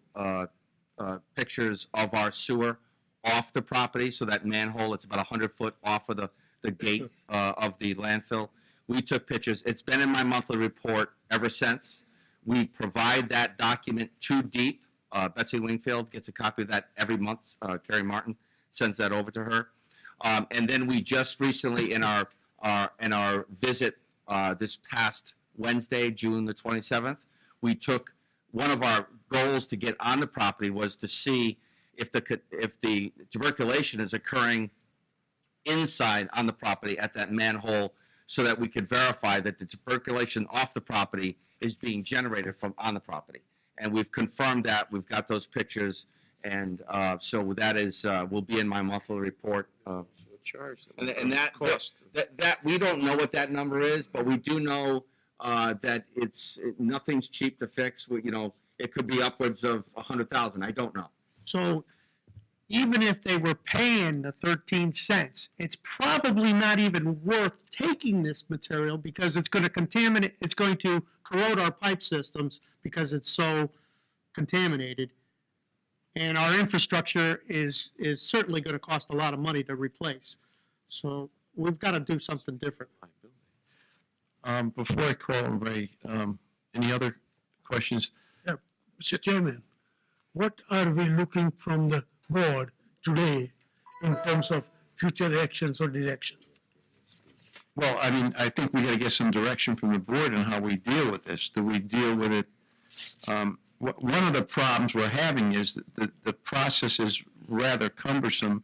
pictures of our sewer off the property. So that manhole, it's about 100 foot off of the gate of the landfill. We took pictures. It's been in my monthly report ever since. We provide that document to Deep. Betsy Wingfield gets a copy of that every month. Carrie Martin sends that over to her. And then we just recently, in our visit this past Wednesday, June the 27th, we took, one of our goals to get on the property was to see if the tuberculation is occurring inside on the property at that manhole, so that we could verify that the tuberculation off the property is being generated from on the property. And we've confirmed that. We've got those pictures. And so that is will be in my monthly report. And that we don't know what that number is, but we do know that nothing's cheap to fix. You know, it could be upwards of 100,000. I don't know. So even if they were paying the 13 cents, it's probably not even worth taking this material, because it's going to contaminate, it's going to corrode our pipe systems because it's so contaminated. And our infrastructure is certainly going to cost a lot of money to replace. So we've got to do something different. Before I call Ray, any other questions? Mr. Chairman, what are we looking from the board today in terms of future actions or direction? Well, I mean, I think we got to get some direction from the board on how we deal with this. Do we deal with it One of the problems we're having is that the process is rather cumbersome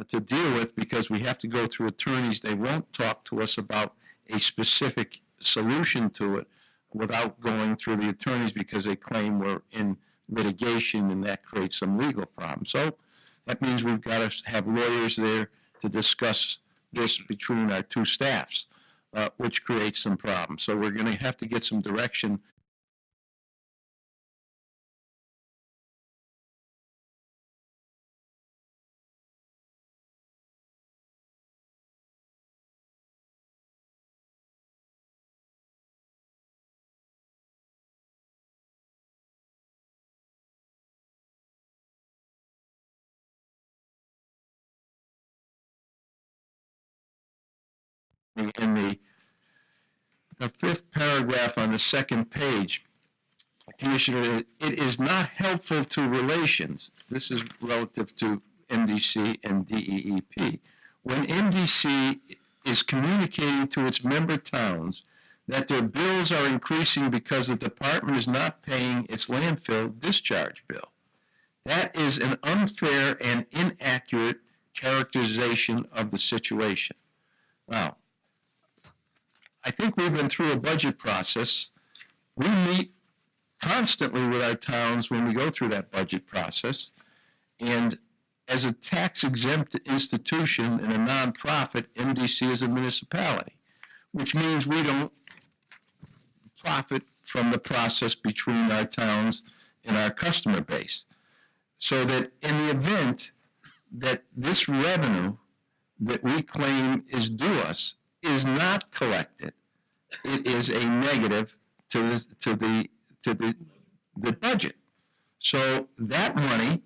to deal with because we have to go through attorneys. They won't talk to us about a specific solution to it without going through the attorneys because they claim we're in litigation and that creates some legal problems. So that means we've got to have lawyers there to discuss this between our two staffs, which creates some problems. So we're going to have to get some direction. In the fifth paragraph on the second page, Commissioner, it is not helpful to relations. This is relative to MDC and DEEP. When MDC is communicating to its member towns that their bills are increasing because the department is not paying its landfill discharge bill. That is an unfair and inaccurate characterization of the situation. Now, I think we've been through a budget process. We meet constantly with our towns when we go through that budget process. And as a tax-exempt institution and a nonprofit, MDC is a municipality, which means we don't profit from the process between our towns and our customer base. So that in the event that this revenue that we claim is due us is not collected, it is a negative to the budget. So that money,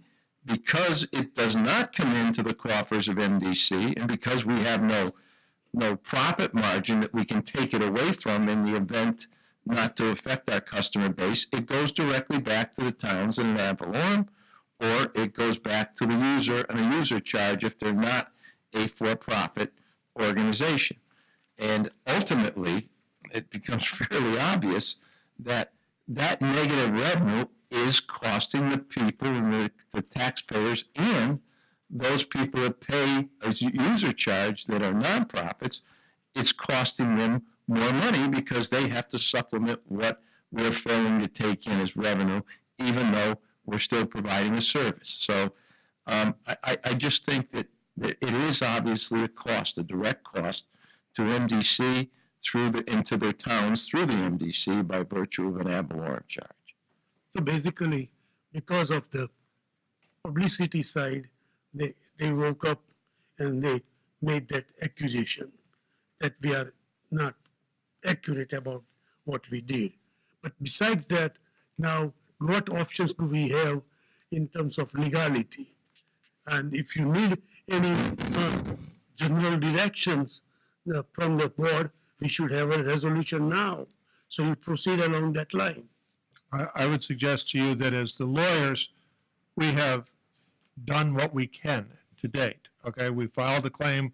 because it does not come into the coffers of MDC, and because we have no profit margin that we can take it away from in the event not to affect our customer base, it goes directly back to the towns in ad valorem, or it goes back to the user and a user charge if they're not a for-profit organization. And ultimately, it becomes fairly obvious that that negative revenue is costing the people and the taxpayers and those people that pay a user charge that are nonprofits, it's costing them more money because they have to supplement what we're failing to take in as revenue, even though we're still providing a service. So I just think that it is obviously a cost, a direct cost to MDC into their towns through the MDC by virtue of an ad valorem charge. So basically, because of the publicity side, they woke up and they made that accusation that we are not accurate about what we did. But besides that, now what options do we have in terms of legality? And if you need any general directions from the board, we should have a resolution now. So you proceed along that line. I would suggest to you that as the lawyers, we have done what we can to date. Okay, we filed a claim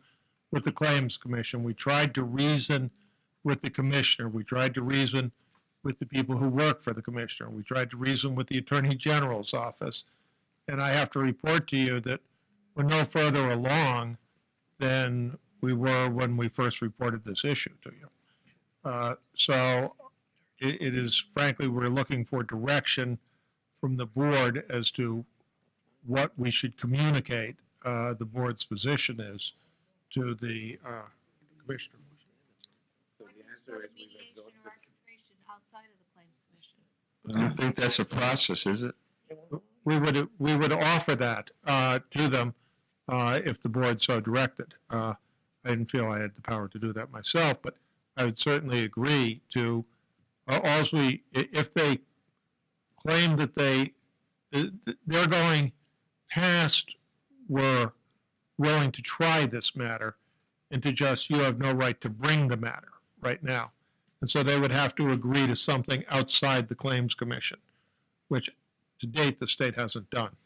with the Claims Commission. We tried to reason with the commissioner. We tried to reason with the people who work for the commissioner. We tried to reason with the Attorney General's office. And I have to report to you that we're no further along than we were when we first reported this issue to you. So it is, frankly, we're looking for direction from the board as to what we should communicate the board's position is to the commissioner. So the answer is we've exhausted. Outside of the Claims Commission. I don't think that's a process, is it? We would offer that to them if the board so directed. I didn't feel I had the power to do that myself, but I would certainly agree to, if they claim that they're going past, were willing to try this matter, and to just, you have no right to bring the matter right now. And so they would have to agree to something outside the Claims Commission, which to date the state hasn't done.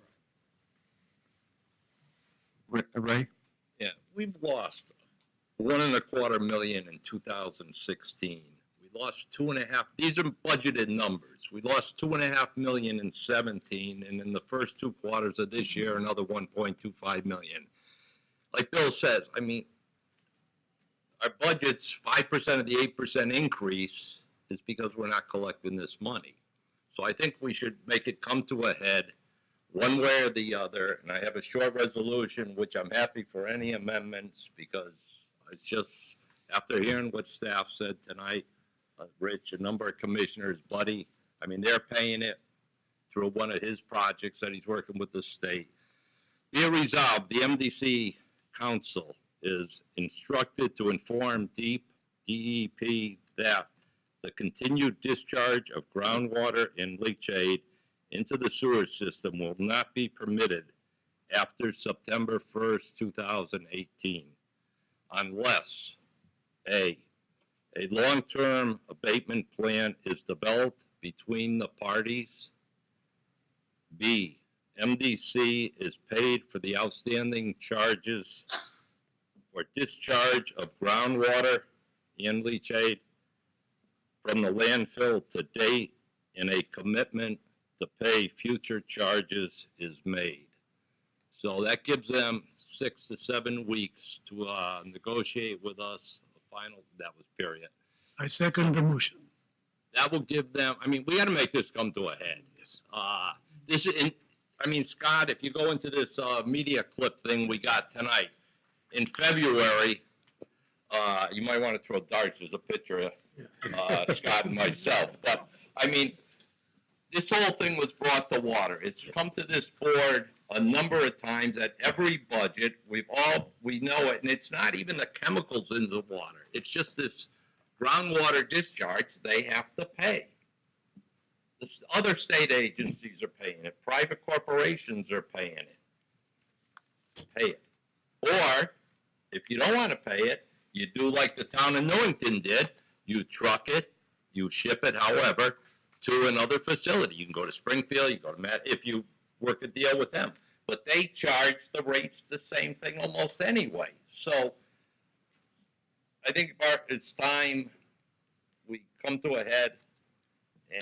Ray? Yeah, we've lost $1.25 million in 2016. We lost 2.5, these are budgeted numbers. We lost 2.5 million in 17, and in the first 2 quarters of this year, another 1.25 million. Like Bill says, I mean, our budget's 5% of the 8% increase is because we're not collecting this money. So I think we should make it come to a head one way or the other, and I have a short resolution, which I'm happy for any amendments, because it's just, after hearing what staff said tonight, Rich, a number of commissioners, Buddy, I mean, they're paying it through one of his projects that he's working with the state. Be it resolved, the MDC Council is instructed to inform DEP that the continued discharge of groundwater and leachate into the sewer system will not be permitted after September 1st, 2018, unless A, long-term abatement plan is developed between the parties, B, MDC is paid for the outstanding charges for discharge of groundwater and leachate from the landfill to date, and a commitment to pay future charges is made. So that gives them 6 to 7 weeks to negotiate with us a final, that was period. I second the motion. That will give them, I mean, we got to make this come to a head. Yes. This is, I mean, Scott, if you go into this media clip thing we got tonight, in February, you might want to throw darts. There's a picture of Scott and myself. But, I mean, this whole thing was brought to water. It's come to this board a number of times at every budget. We know it, and it's not even the chemicals in the water. It's just this groundwater discharge they have to pay. The other state agencies are paying it. Private corporations are paying it. Pay it. Or, if you don't want to pay it, you do like the town of Newington did. You truck it, you ship it, however, to another facility. You can go to Springfield, you go to Matt, if you work a deal with them. But they charge the rates the same thing almost anyway. So, I think, Bart, it's time we come to a head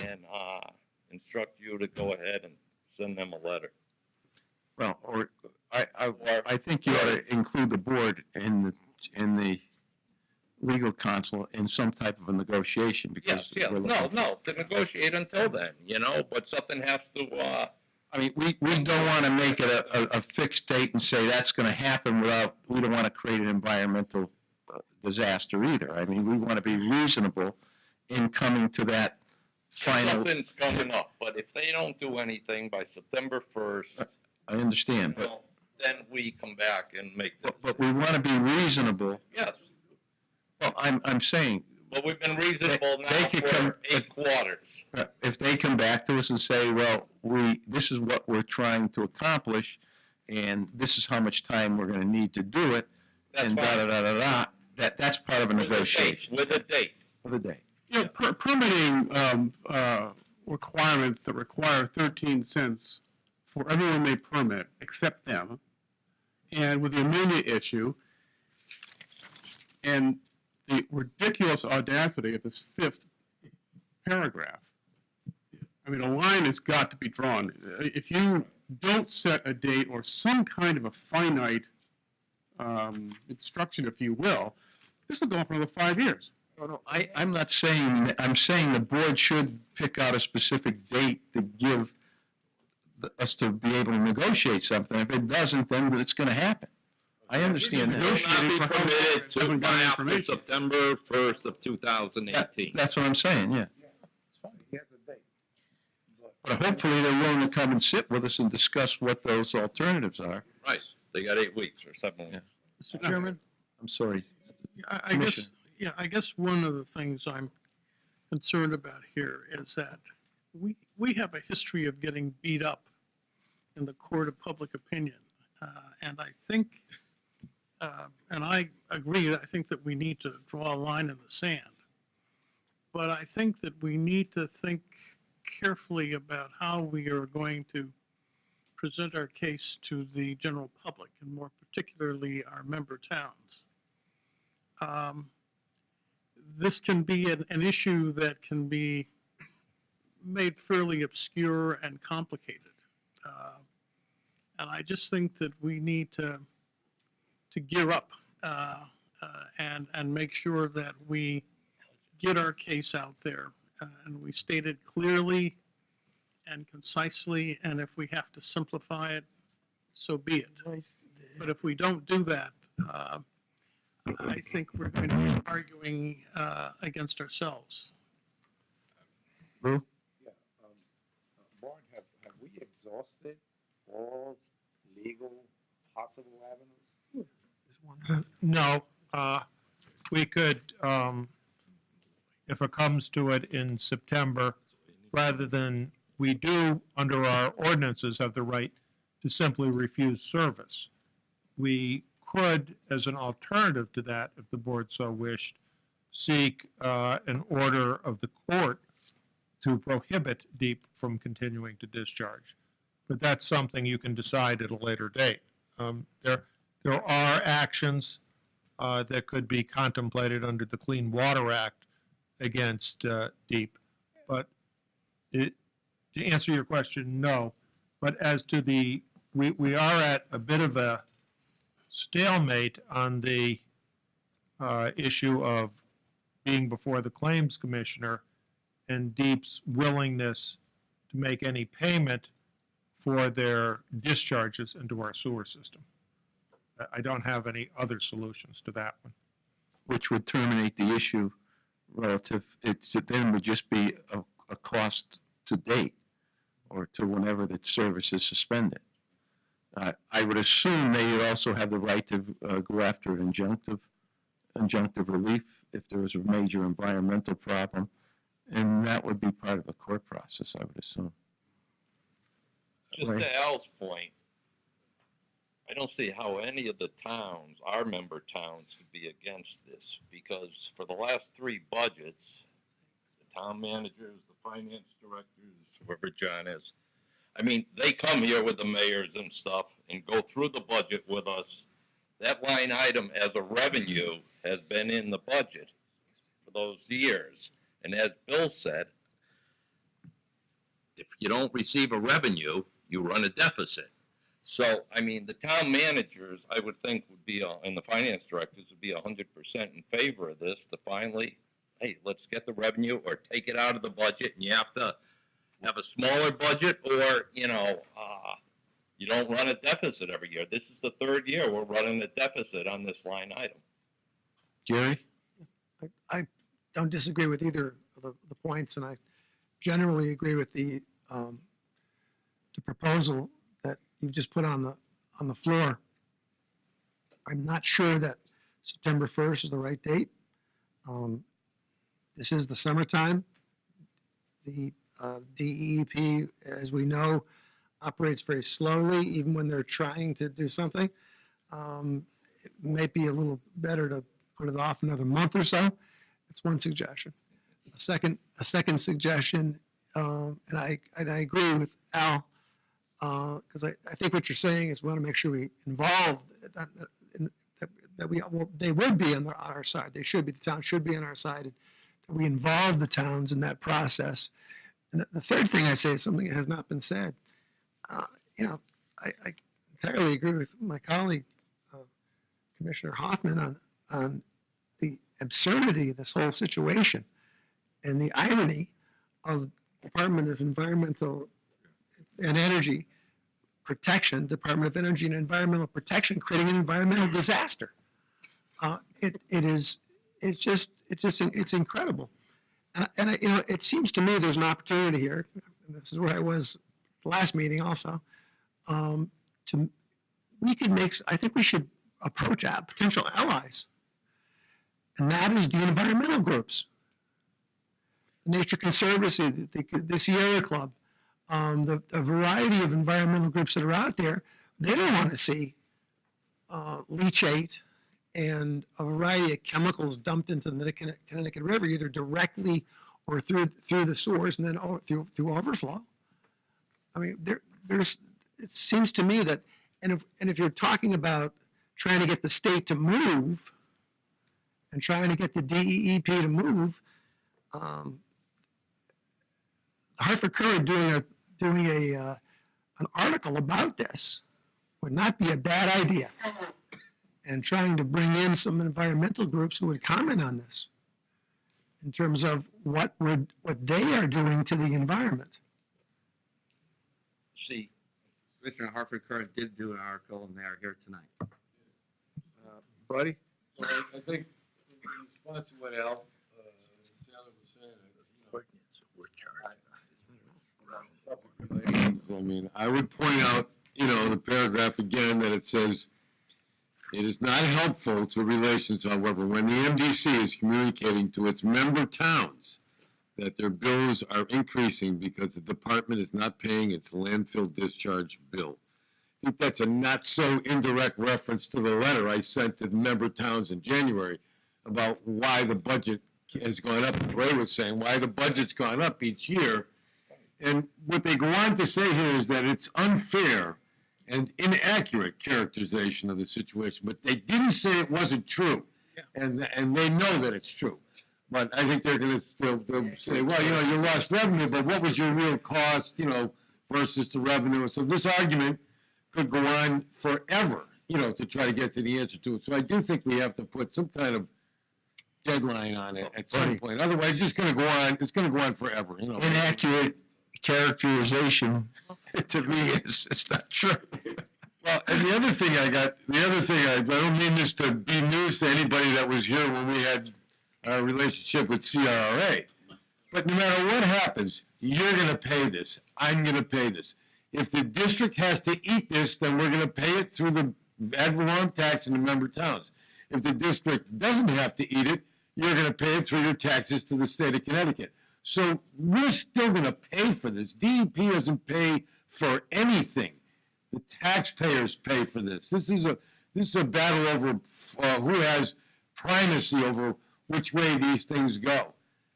and instruct you to go ahead and send them a letter. Well, I think you ought to include the board in the legal counsel in some type of a negotiation, because. Yes, no, to negotiate until then, you know, but something has to, I mean, we don't want to make it a fixed date and say that's going to happen we don't want to create an environmental disaster either. I mean, we want to be reasonable in coming to that final. Something's coming up, but if they don't do anything by September 1st, I understand, you know, then we come back and make this. but we want to be reasonable. Yes, Well, I'm saying, but we've been reasonable now They could come- for 8 quarters. if they come back to us and say, well, this is what we're trying to accomplish, and this is how much time we're going to need to do it, That's and fine. da-da-da-da-da, that's part of a negotiation. With a date. For the day. You know, permitting requirements that require 13 cents for everyone they permit except them, and with the amendment issue, and the ridiculous audacity of this 5th paragraph. I mean, a line has got to be drawn. If you don't set a date or some kind of a finite instruction, if you will, this will go on for another 5 years. No, I'm not saying, I'm saying the board should pick out a specific date to give us to be able to negotiate something. If it doesn't, then it's going to happen. I understand Will that. not be permitted to Haven't gotten after information. September 1st of 2018. That's what I'm saying, yeah. It's fine, he has a date. But hopefully they're willing to come and sit with us and discuss what those alternatives are. Right, they got 8 weeks or 7 weeks. Mr. Chairman, I'm sorry. I Commissioner. guess, I guess one of the things I'm concerned about here is that we have a history of getting beat up in the court of public opinion. And I think, and I agree, I think that we need to draw a line in the sand. But I think that we need to think carefully about how we are going to present our case to the general public, and more particularly our member towns. this can be an issue that can be made fairly obscure and complicated. And I just think that we need to gear up and make sure that we get our case out there and we state it clearly and concisely, and if we have to simplify it, so be it. But if we don't do that, I think we're going to be arguing against ourselves. Lou? Yeah, Bart, have we exhausted all legal possible avenues? No, we could, if it comes to it in September, rather than, we do, under our ordinances, have the right to simply refuse service. We could, as an alternative to that, if the board so wished, seek an order of the court to prohibit DEEP from continuing to discharge. But that's something you can decide at a later date. There are actions that could be contemplated under the Clean Water Act against DEEP. But to answer your question, no. But as to the, we are at a bit of a stalemate on the issue of being before the Claims Commissioner and DEEP's willingness to make any payment for their discharges into our sewer system. I don't have any other solutions to that one. Which would terminate the issue relative, it then would just be a cost to date or to whenever the service is suspended. I would assume they would also have the right to go after an injunctive relief if there was a major environmental problem, and that would be part of the court process, I would assume. Just Right. to Al's point, I don't see how any of the towns, our member towns, could be against this, because for the last three budgets, the town managers, the finance directors, whoever John is, I mean, they come here with the mayors and stuff and go through the budget with us. That line item as a revenue has been in the budget for those years. And as Bill said, if you don't receive a revenue, you run a deficit. So, I mean, the town managers, I would think, would be, and the finance directors would be 100% in favor of this to finally, hey, let's get the revenue or take it out of the budget, and you have to have a smaller budget, or, you know, you don't run a deficit every year. This is the third year we're running a deficit on this line item. Gary? I don't disagree with either of the points, and I generally agree with the proposal that you've just put on the floor. I'm not sure that September 1st is the right date. This is the summertime. The DEP, as we know, operates very slowly, even when they're trying to do something. It might be a little better to put it off another month or so. That's one suggestion. A second suggestion, and I agree with Al, because I think what you're saying is we want to make sure we involve they would be on our side. They should be. The town should be on our side. That we involve the towns in that process. And the third thing I say is something that has not been said. You know, I entirely agree with my colleague, Commissioner Hoffman, on the absurdity of this whole situation and the irony of Department of Environmental and Energy Protection, Department of Energy and Environmental Protection, creating an environmental disaster. It's incredible. And you know, it seems to me there's an opportunity here, and this is where I was last meeting also, I think we should approach potential allies. And that is the environmental groups, the Nature Conservancy, the Sierra Club, the variety of environmental groups that are out there. They don't want to see leachate and a variety of chemicals dumped into the Connecticut River, either directly or through the sewers and then through overflow. I mean, it seems to me that, and if you're talking about trying to get the state to move and trying to get the DEEP to move, Hartford Courant doing an article about this would not be a bad idea. And trying to bring in some environmental groups who would comment on this in terms of what they are doing to the environment. See, Commissioner Hartford Courant did do an article, and they are here tonight. Buddy? I think in response to what Al, Taylor was saying, I mean, I would point out, the paragraph again that it says, it is not helpful to relations, however, when the MDC is communicating to its member towns that their bills are increasing because the department is not paying its landfill discharge bill. I think that's a not so indirect reference to the letter I sent to the member towns in January about why the budget has gone up. Ray was saying why the budget's gone up each year. And what they go on to say here is that it's unfair and inaccurate characterization of the situation, but they didn't say it wasn't true. And they know that it's true. But I think they'll say, well, you lost revenue, but what was your real cost, versus the revenue? So this argument could go on forever, to try to get to the answer to it. So I do think we have to put some kind of deadline on it at some point. Otherwise, it's just going to go on. It's going to go on forever. Inaccurate characterization to me is it's not true. Well, and the other thing I don't mean this to be news to anybody that was here when we had our relationship with CRRA, but no matter what happens, you're going to pay this. I'm going to pay this. If the district has to eat this, then we're going to pay it through the ad valorem tax in the member towns. If the district doesn't have to eat it, you're going to pay it through your taxes to the state of Connecticut. So we're still going to pay for this. DEP doesn't pay for anything. The taxpayers pay for this. This is a battle over who has primacy over which way these things go.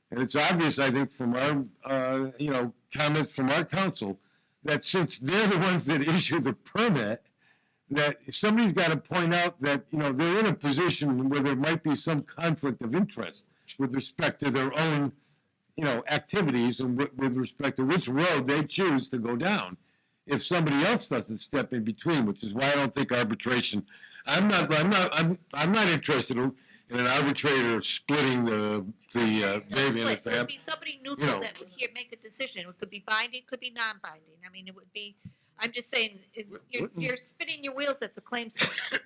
And it's obvious, I think, from our comments from our council that since they're the ones that issue the permit, that somebody's got to point out that they're in a position where there might be some conflict of interest with respect to their own activities and with respect to which road they choose to go down if somebody else doesn't step in between, which is why I don't think arbitration. I'm not interested in an arbitrator splitting the baby in It the would be somebody neutral that would make a decision. It could be binding, could be non-binding. I mean, it would be, I'm just saying, you're spinning your wheels at the claims court.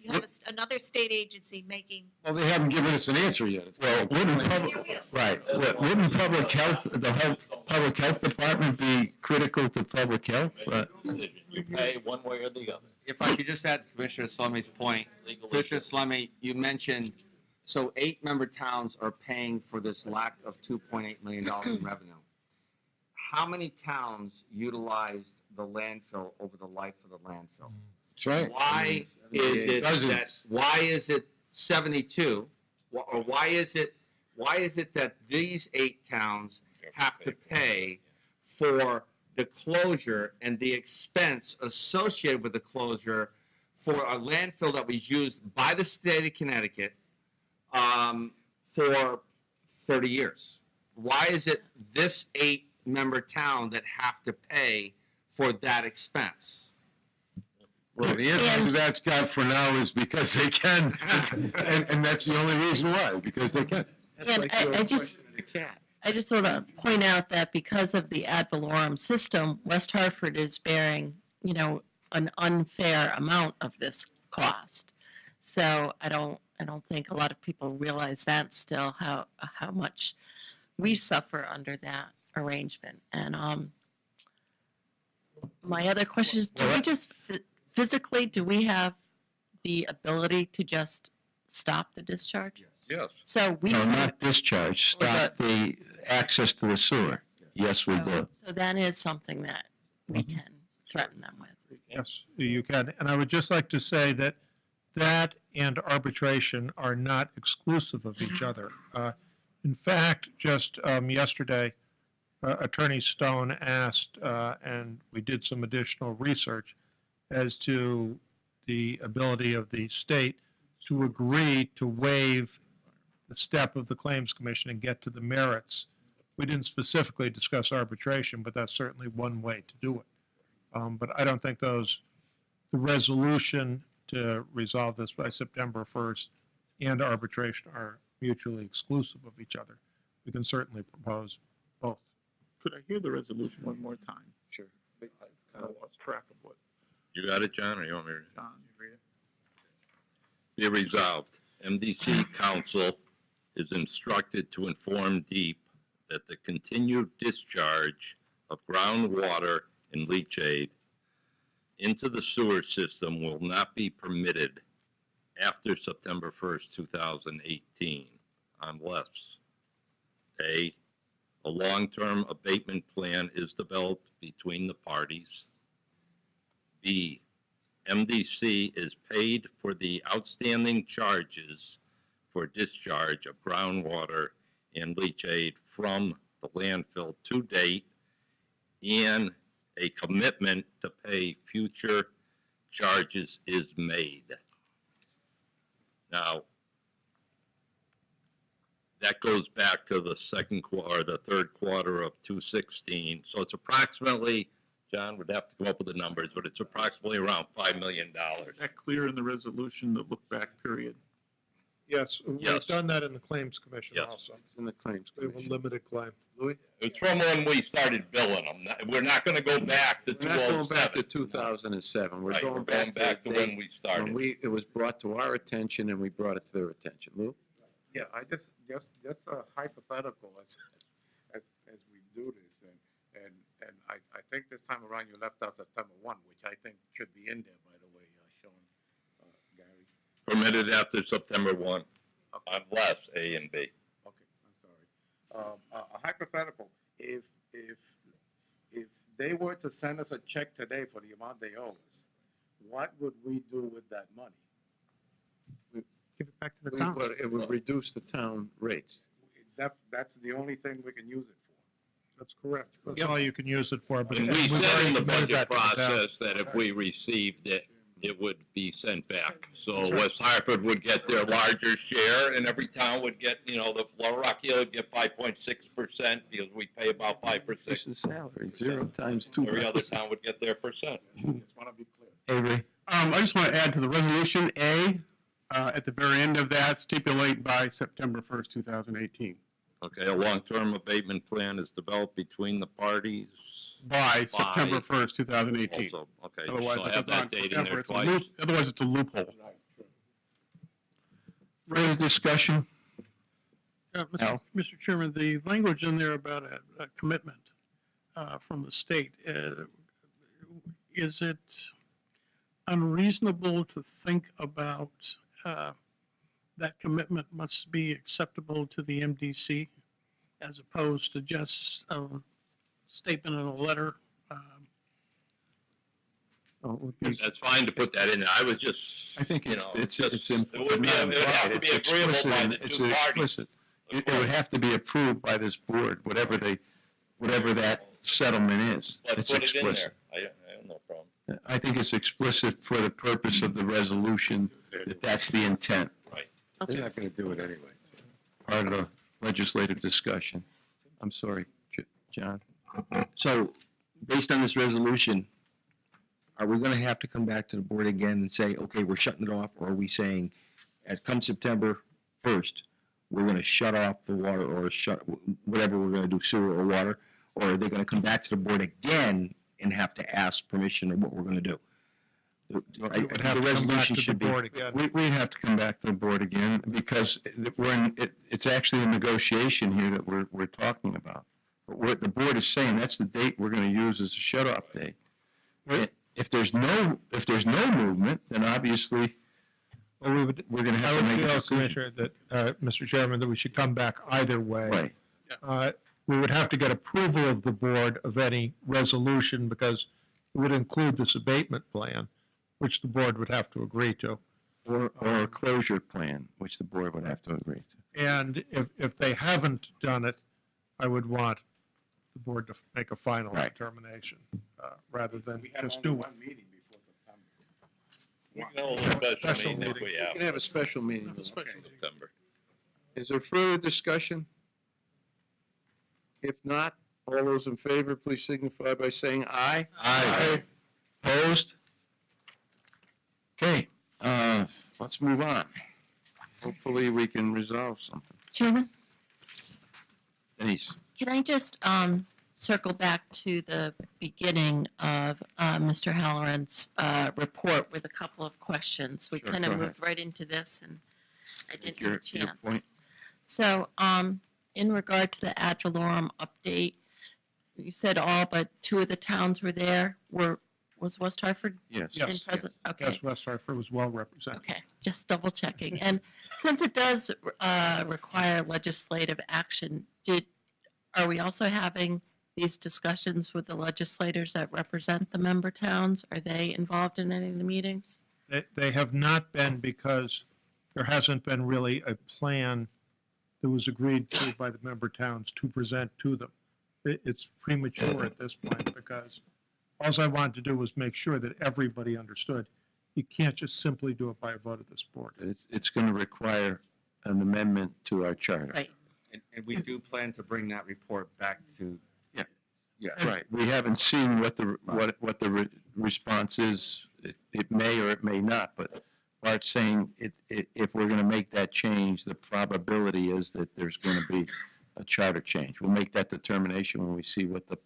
You have another state agency making. Well, they haven't given us an answer yet. Well, wouldn't public health, public health department be critical to public health? You pay one way or the other. If I could just add to Commissioner Slumy's point, Commissioner Slumy, you mentioned, so 8 member towns are paying for this lack of $2.8 million in revenue. How many towns utilized the landfill over the life of the landfill? That's right. Why is it 72? Or why is it that these 8 towns have to pay for the closure and the expense associated with the closure for a landfill that was used by the state of Connecticut for 30 years? Why is it this 8-member town that have to pay for that expense? Well, the answer to that, Scott, for now is because they can, and that's the only reason why, because they can. And I just sort of point out that because of the ad valorem system, West Hartford is bearing, an unfair amount of this cost. So I don't think a lot of people realize that still how much we suffer under that arrangement. And my other question is, do we just physically, do we have the ability to just stop the discharge? Yes. So we. No, not discharge, stop the access to the sewer. Yes, we do. So that is something that we can threaten them with. Yes, you can. And I would just like to say that that and arbitration are not exclusive of each other. In fact, just yesterday, Attorney Stone asked, and we did some additional research as to the ability of the state to agree to waive the step of the Claims Commission and get to the merits. We didn't specifically discuss arbitration, but that's certainly one way to do it. But I don't think the resolution to resolve this by September 1st and arbitration are mutually exclusive of each other. We can certainly propose both. Could I hear the resolution one more time? Sure. I kind of lost track of what You got it, John, or you want me to? John. Be resolved. MDC Council is instructed to inform DEEP that the continued discharge of groundwater and leachate into the sewer system will not be permitted after September 1st, 2018, unless A, a long-term abatement plan is developed between the parties, B, MDC is paid for the outstanding charges for discharge of groundwater and leachate from the landfill to date, and a commitment to pay future charges is made. Now, that goes back to the second quarter, or the third quarter of 2016. So it's approximately, John would have to come up with the numbers, but it's approximately around $5 million. Is that clear in the resolution, the look-back period? Yes, we've Yes. done that in the Claims Commission Yes. also. It's in the Claims We have a Commission. limited claim. Louis? It's from when we started billing them. We're not gonna go back to We're not going back to 2007. 2007. We're Right, going back to the when date we when started. it was brought to our attention and we brought it to their attention. Lou? Yeah, I just a hypothetical as we do this, and I think this time around you left out September 1, which I think should be in there, by the way, Sean, Gary. Permitted after September 1, unless A and B. Okay, I'm sorry. A hypothetical, if they were to send us a check today for the amount they owe us, what would we do with that money? Give it back to the town. It would reduce the town rates. That's the only thing we can use it for. That's correct. That's all you can use it for, but And we've we said already in the committed budget that to the town. process that if we received it, it would be sent back. So West Hartford would get their larger share, and every town would get, the Little Rock Hill would get 5.6% because we pay about 5%. This is salary, 0 times 2. Every other town would get their percent. Just want to be clear. Avery? I just want to add to the resolution, A, at the very end of that, stipulate by September 1st, 2018. Okay, a long-term abatement plan is developed between the parties. By September 1st, 2018. Also, okay, Otherwise, so it's have that on date in forever. there It's a twice. otherwise, it's a loophole. Further discussion? Al? Mr. Chairman, the language in there about a commitment from the state, is it unreasonable to think about that commitment must be acceptable to the MDC as opposed to just a statement in a letter? That's fine to put that in there. I was just, I think it's just- it it would have to be It's agreeable explicit by in- the it's two parties. explicit. It would have to be approved by this board, whatever that settlement is. Let's It's put it in explicit. there. I have no problem. I think it's explicit for the purpose of the resolution, that that's the intent. Right. They're not going to do it anyway. Part of the legislative discussion. I'm sorry, John. So, based on this resolution, are we gonna have to come back to the board again and say, okay, we're shutting it off? Or are we saying, come September 1st, we're gonna shut off the water or shut, whatever we're gonna do, sewer or water? Or are they gonna come back to the board again and have to ask permission of what we're gonna do? We would have The to come back resolution to the should be. board again. We have to come back to the board again because it's actually a negotiation here that we're talking about. But what the board is saying, that's the date we're going to use as a shut-off date. If there's no movement, then obviously Well, we're going to I have to would make a feel, decision. Commissioner, that, Mr. Chairman, that we should come back either way. Right. We would have to get approval of the board of any resolution because it would include this abatement plan, which the board would have to agree to. Or a closure plan, which the board would have to agree to. And if they haven't done it, I would want the board to make a final Right. determination, rather than We have just only do it. one meeting before September. We can hold a special Special meeting if meeting. we We have. can have a special meeting. Special meeting. September. Is there further discussion? If not, all those in favor, please signify by saying aye. Aye. Opposed? Okay, let's move on. Hopefully, we can resolve something. Chairman, Denise? can I just circle back to the beginning of Mr. Halloran's report with a couple of questions? We Sure, kind go of ahead. moved right into this, and I didn't Your- have a your chance. point. So, in regard to the ad valorem update, you said all but two of the towns were there. Was West Hartford Yes. in Yes, present? Okay. Yes, West Hartford was well represented. Okay, just double checking. And since it does require legislative action, are we also having these discussions with the legislators that represent the member towns? Are they involved in any of the meetings? They have not been because there hasn't been really a plan that was agreed to by the member towns to present to them. It's premature at this point because all I wanted to do was make sure that everybody understood. You can't just simply do it by a vote of this board. It's going to require an amendment to our charter. Right. And we do plan to bring that report back to. Yeah. Yeah. Right. We haven't seen what the response is. It may or it may not, but Bart's saying if we're going to make that change, the probability is that there's going to be a charter change. We'll make that determination when we see what the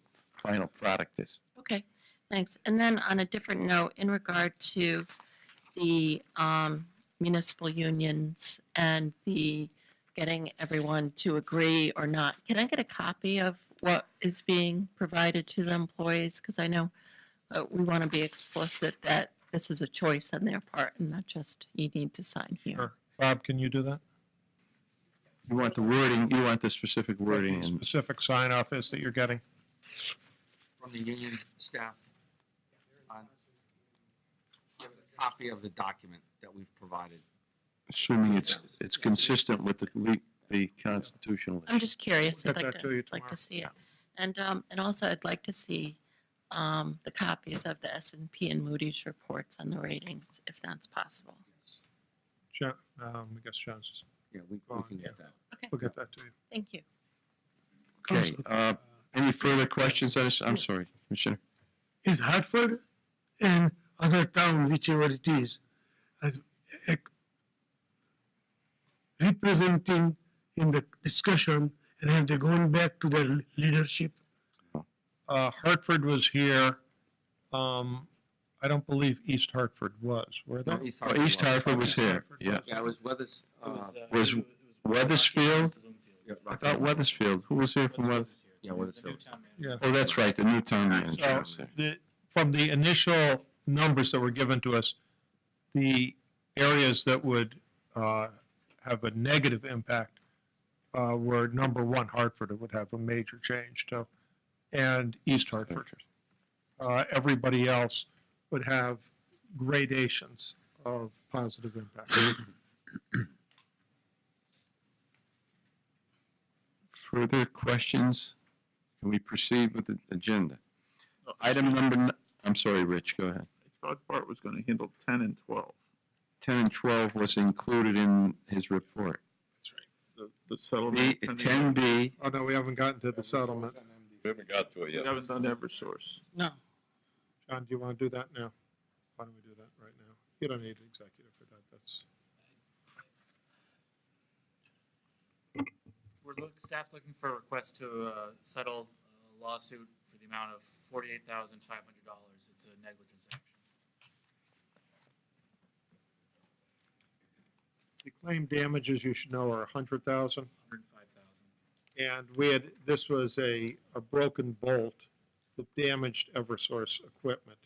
final product is. Okay, thanks. And then on a different note, in regard to the municipal unions and the getting everyone to agree or not, can I get a copy of what is being provided to the employees? Because I know we want to be explicit that this is a choice on their part and not just you need to sign here. Sure. Bob, can you do that? You want the wording, you want the specific wording. What the And specific sign off is that you're getting? From the union staff. You have a copy of the document that we've provided. assuming it's consistent with the constitutional. I'm just curious. We'll I'd get like that to you to, like tomorrow. to see it. And also I'd like to see the copies of the S&P and Moody's reports on the ratings, if that's possible. I guess John's, Yeah, we can get that. we'll get that to you. Thank you. Okay, any further questions on this? I'm sorry, Commissioner. Is Hartford and other town, whichever it is, representing in the discussion, and have they gone back to their leadership? Hartford was here. I don't believe East Hartford was, were they? No, East Oh, East Hartford was here, Hartford yeah. Yeah, it was Weathers. Was Weathersfield? Yeah, I thought Weathersfield, who was here from Weathers? Yeah, Weathersfield. Yeah. Oh, that's right, the new town manager was So there. from the initial numbers that were given to us, the areas that would have a negative impact were number one, Hartford. It would have a major change to, and East Hartford. Everybody else would have gradations of positive impact. Further questions? Can we proceed with the agenda? Item number, I'm sorry, Rich, go ahead. I thought Bart was going to handle 10 and 12. 10 and 12 was included in his report. The settlement. 10B, Oh, no, we haven't gotten to the settlement. We haven't got to it We yet. haven't done Eversource. No. John, do you want to do that now? Why don't we do that right now? You don't need an executive for that, that's. Staff looking for a request to settle a lawsuit for the amount of $48,500. It's a negligence action. The claim damages, you should know, are 100,000. 105,000. And we had, this was a broken bolt that damaged Eversource equipment.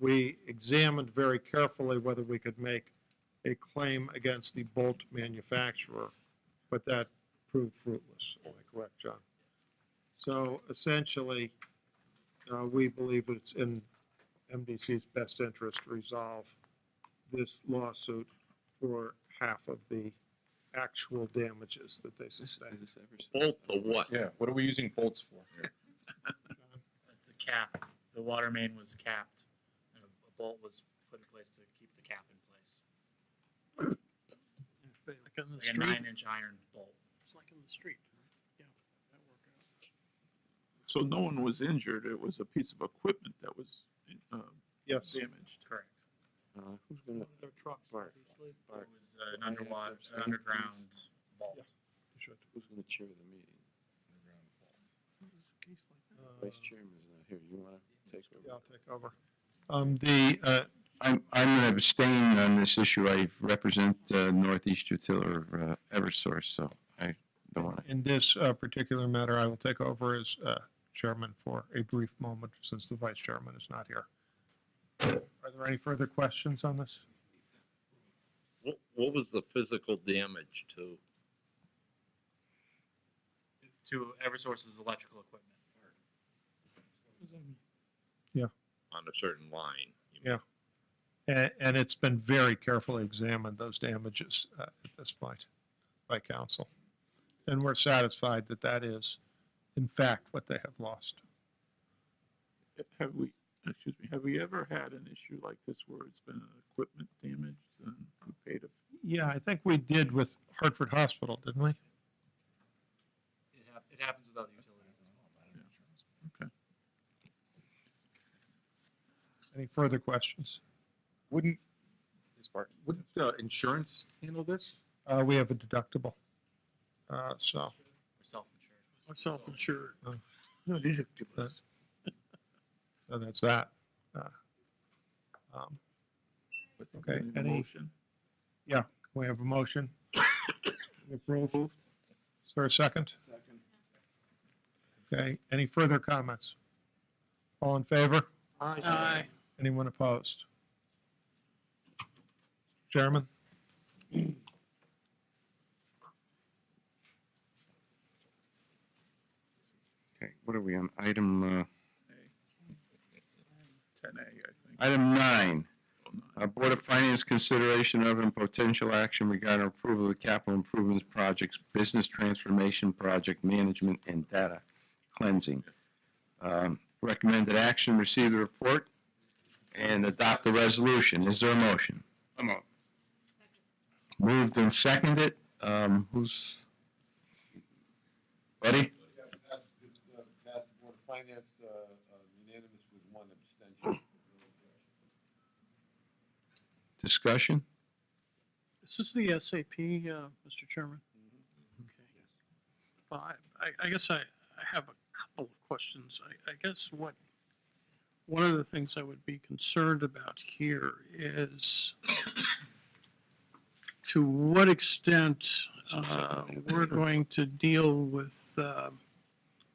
We examined very carefully whether we could make a claim against the bolt manufacturer, but that proved fruitless. Am I correct, John? So essentially, we believe it's in MDC's best interest to resolve this lawsuit for half of the actual damages that they sustained. Bolt to what? Yeah, what are we using bolts for? It's a cap. The water main was capped, and a bolt was put in place to keep the cap in place. in the like a street. 9-inch iron bolt. It's like in the street. Yeah, that worked out. So no one was injured, it was a piece of equipment that was Yes. damaged. Correct. Who's gonna, One of their trucks, Bart. obviously. It was an underground vault. who's gonna chair the meeting? Case like that. Vice chairman's not here, you wanna take over? Yeah, I'll take over. I'm going to abstain on this issue. I represent Northeast Utility Eversource, so I don't want to. In this particular matter, I will take over as chairman for a brief moment since the vice chairman is not here. Are there any further questions on this? What was the physical damage to? To Eversource's electrical equipment. On a certain line? Yeah. And it's been very carefully examined, those damages at this point by council. And we're satisfied that that is, in fact, what they have lost. Have we ever had an issue like this where it's been equipment damaged and we paid a Yeah, I think we did with Hartford Hospital, didn't we? It happens with other utilities as well. Okay. Any further questions? Wouldn't insurance handle this? We have a deductible. So, We're self-insured. I'm self-insured. No deductibles. so that's that. Okay, Any any- motion? We have a motion. Approved. Is there a second? Second. Okay, any further comments? All in favor? Aye. Anyone opposed? Chairman? Okay, what are we on? Item 10A, I think. Item 9. Board of Finance consideration of and potential action regarding approval of the capital improvements projects, business transformation project management, and data cleansing. Recommended action, receive the report and adopt the resolution. Is there a motion? I'm out. Moved and seconded. Who's? Buddy? Passed the Board of Finance, unanimous with one abstention. Discussion? This is the SAP, Mr. Chairman? Okay. Well, I guess I have a couple of questions. I guess one of the things I would be concerned about here is to what extent we're going to deal with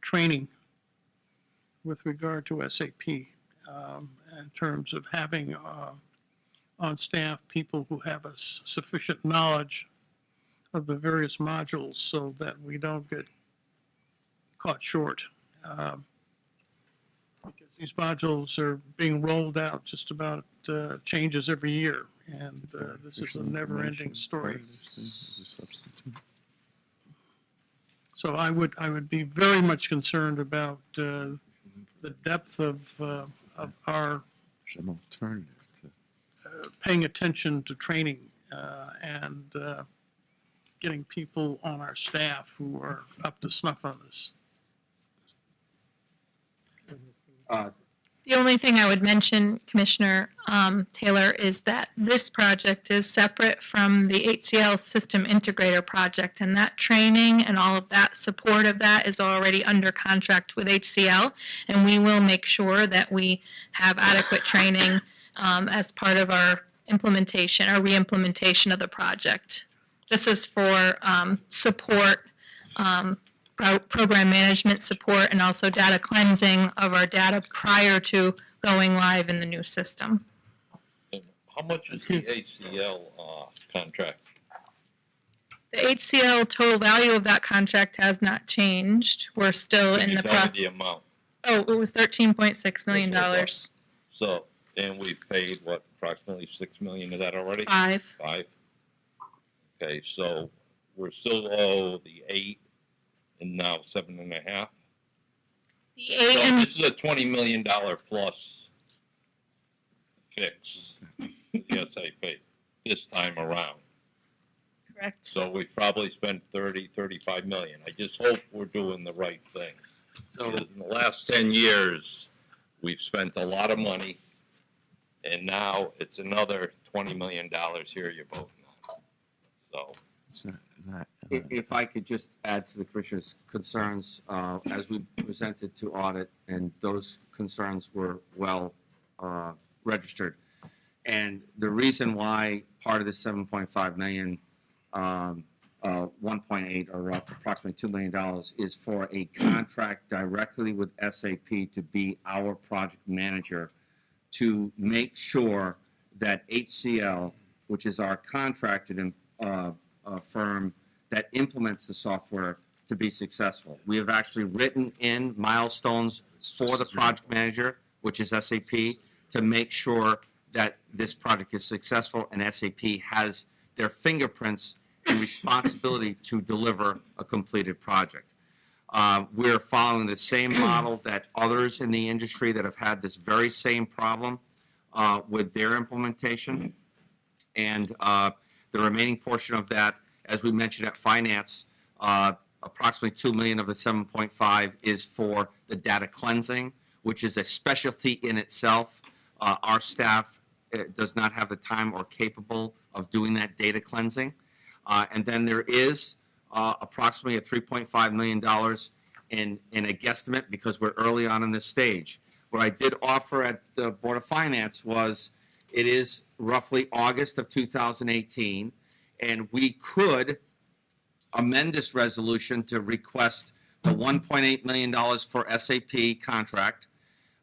training with regard to SAP in terms of having on staff people who have a sufficient knowledge of the various modules so that we don't get caught short. Because these modules are being rolled out just about changes every year, and this is a never-ending story. So I would be very much concerned about the depth of our Some alternative to. paying attention to training and getting people on our staff who are up to snuff on this. The only thing I would mention, Commissioner Taylor, is that this project is separate from the HCL System Integrator project, and that training and all of that support of that is already under contract with HCL, and we will make sure that we have adequate training as part of our implementation, our re-implementation of the project. This is for support, program management support, and also data cleansing of our data prior to going live in the new system. And how much is the ACL contract? The HCL total value of that contract has not changed. We're still Can in you the tell me the amount? Oh, it was $13.6 million. So, and we've paid, what, approximately 6 million of that already? 5. 5? Okay, so we're still owe the 8 and now 7.5. The 8 So and this is a $20 million plus fix, the SAP, this time around. Correct. So we've probably spent 30, 35 million. I just hope we're doing the right thing. Because in the last 10 years, we've spent a lot of money, and now it's another $20 million here you're voting on. So, It's not- If I could just add to the commissioner's concerns, as we presented to audit, and those concerns were well registered. And the reason why part of the 7.5 million, 1.8 or approximately $2 million is for a contract directly with SAP to be our project manager to make sure that HCL, which is our contracted firm that implements the software, to be successful. We have actually written in milestones for the project manager, which is SAP, to make sure that this project is successful and SAP has their fingerprints and responsibility to deliver a completed project. We're following the same model that others in the industry that have had this very same problem with their implementation. And the remaining portion of that, as we mentioned at finance, approximately 2 million of the 7.5 is for the data cleansing, which is a specialty in itself. Our staff does not have the time or capable of doing that data cleansing. And then there is approximately a $3.5 million in a guesstimate because we're early on in this stage. What I did offer at the Board of Finance was it is roughly August of 2018, and we could amend this resolution to request the $1.8 million for SAP contract,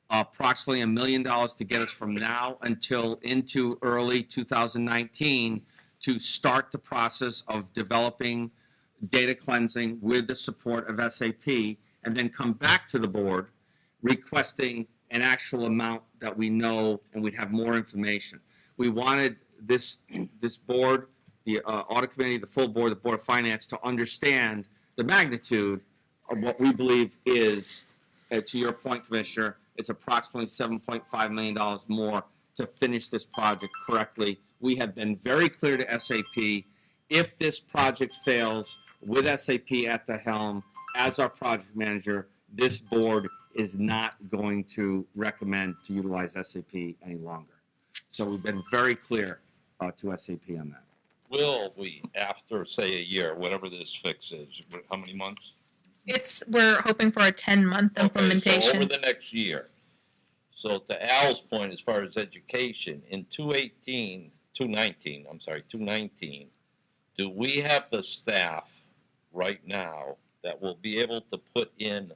approximately $1 million to get us from now until into early 2019 to start the process of developing data cleansing with the support of SAP, and then come back to the board requesting an actual amount that we know and we'd have more information. We wanted this board, the audit committee, the full board, the Board of Finance, to understand the magnitude of what we believe is, to your point, Commissioner, it's approximately $7.5 million more to finish this project correctly. We have been very clear to SAP, if this project fails with SAP at the helm as our project manager, this board is not going to recommend to utilize SAP any longer. So we've been very clear to SAP on that. will we, after, say, a year, whatever this fix is, how many months? We're hoping for a 10-month Okay, so implementation. over the next year. So to Al's point, as far as education, in 2019, do we have the staff right now that will be able to put in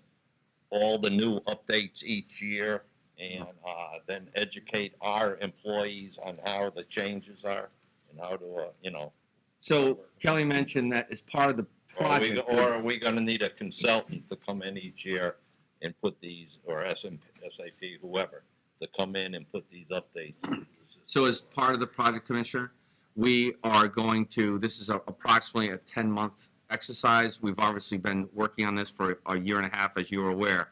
all the new updates each year and then educate our employees on how the changes are and how to, So Kelly mentioned that as part of the project. Or are we going to need a consultant to come in each year and put these, or SAP, whoever, to come in and put these updates? So as part of the project, Commissioner, we are going to, this is approximately a 10-month exercise. We've obviously been working on this for a year and a half, as you are aware.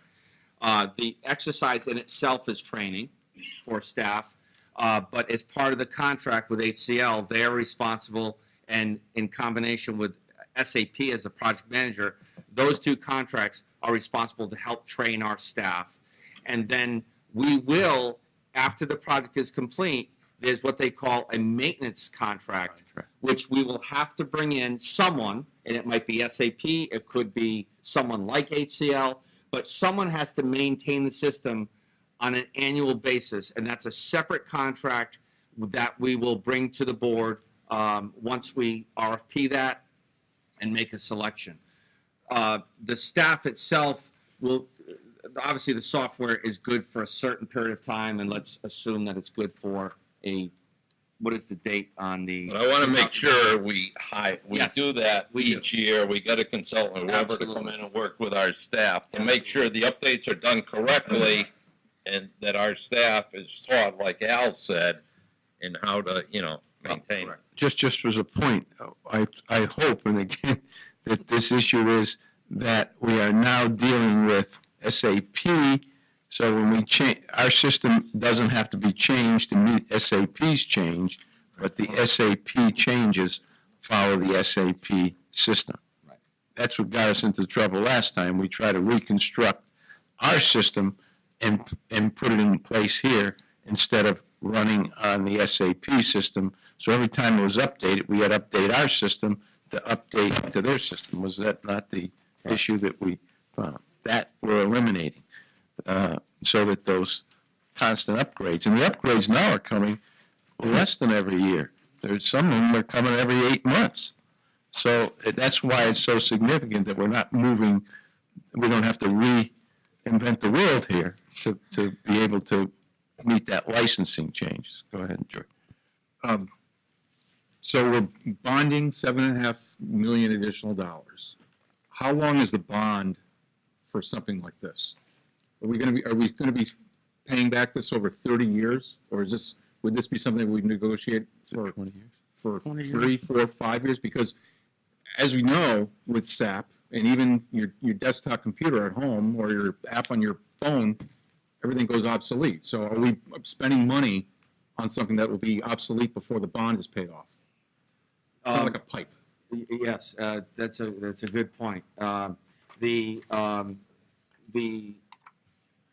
The exercise in itself is training for staff, but as part of the contract with HCL, they are responsible, and in combination with SAP as the project manager, those two contracts are responsible to help train our staff. And then we will, after the project is complete, there's what they call a maintenance contract, which we will have to bring in someone, and it might be SAP, it could be someone like HCL, but someone has to maintain the system on an annual basis, and that's a separate contract that we will bring to the board once we RFP that and make a selection. The staff itself will, obviously the software is good for a certain period of time, and let's assume that it's good for what is the date on the? But I want to make sure we Yes, do that each year. We got a consultant, whoever, to come Absolutely. in and work with our staff to make sure the updates are done correctly and that our staff is taught, like Al said, in how to, maintain it. Just as a point, I hope, and again, that this issue is that we are now dealing with SAP, so when we change, our system doesn't have to be changed to meet SAP's change, but the SAP changes follow the SAP system. Right. That's what got us into trouble last time. We tried to reconstruct our system and put it in place here instead of running on the SAP system. So every time it was updated, we had to update our system to update to their system. Was that not the issue that we found? That we're eliminating, so that those constant upgrades, and the upgrades now are coming less than every year. There's some of them are coming every 8 months. So that's why it's so significant that we're not moving, we don't have to reinvent the world here to be able to meet that licensing change. Go ahead, George. So we're bonding $7.5 million additional dollars. How long is the bond for something like this? Are we going to be paying back this over 30 years, or would this be something we negotiate for 20 years? For 20 3, years. 4, 5 years? Because as we know with SAP and even your desktop computer at home or your app on your phone, everything goes obsolete. So are we spending money on something that will be obsolete before the bond is paid off? It's not like a pipe. Yes, that's a good point.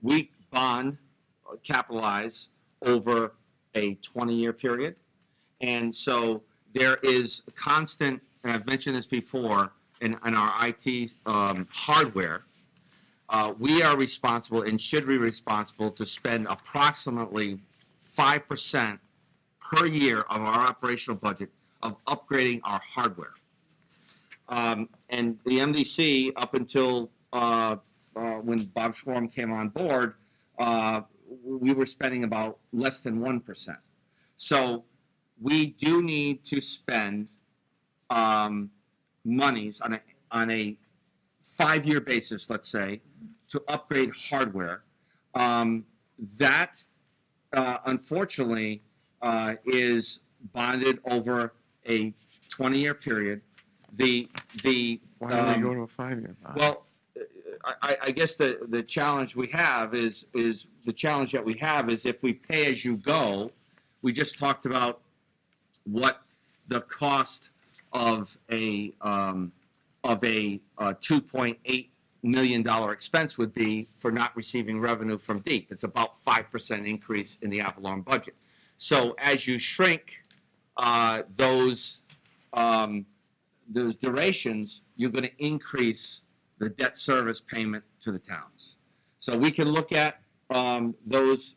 We bond, capitalize over a 20-year period. And so there is constant, and I've mentioned this before, in our IT hardware, we are responsible and should be responsible to spend approximately 5% per year of our operational budget of upgrading our hardware. And the MDC, up until when Bob Schwarm came on board, we were spending about less than 1%. So we do need to spend monies on a 5-year basis, let's say, to upgrade hardware. That, unfortunately, is bonded over a 20-year period. Why don't we go to a 5-year bond? Well, I guess the challenge we have is the challenge that we have is if we pay as you go. We just talked about what the cost of a $2.8 million expense would be for not receiving revenue from DEEP. It's about 5% increase in the Avalon budget. So as you shrink those durations, you're going to increase the debt service payment to the towns. So we can look at those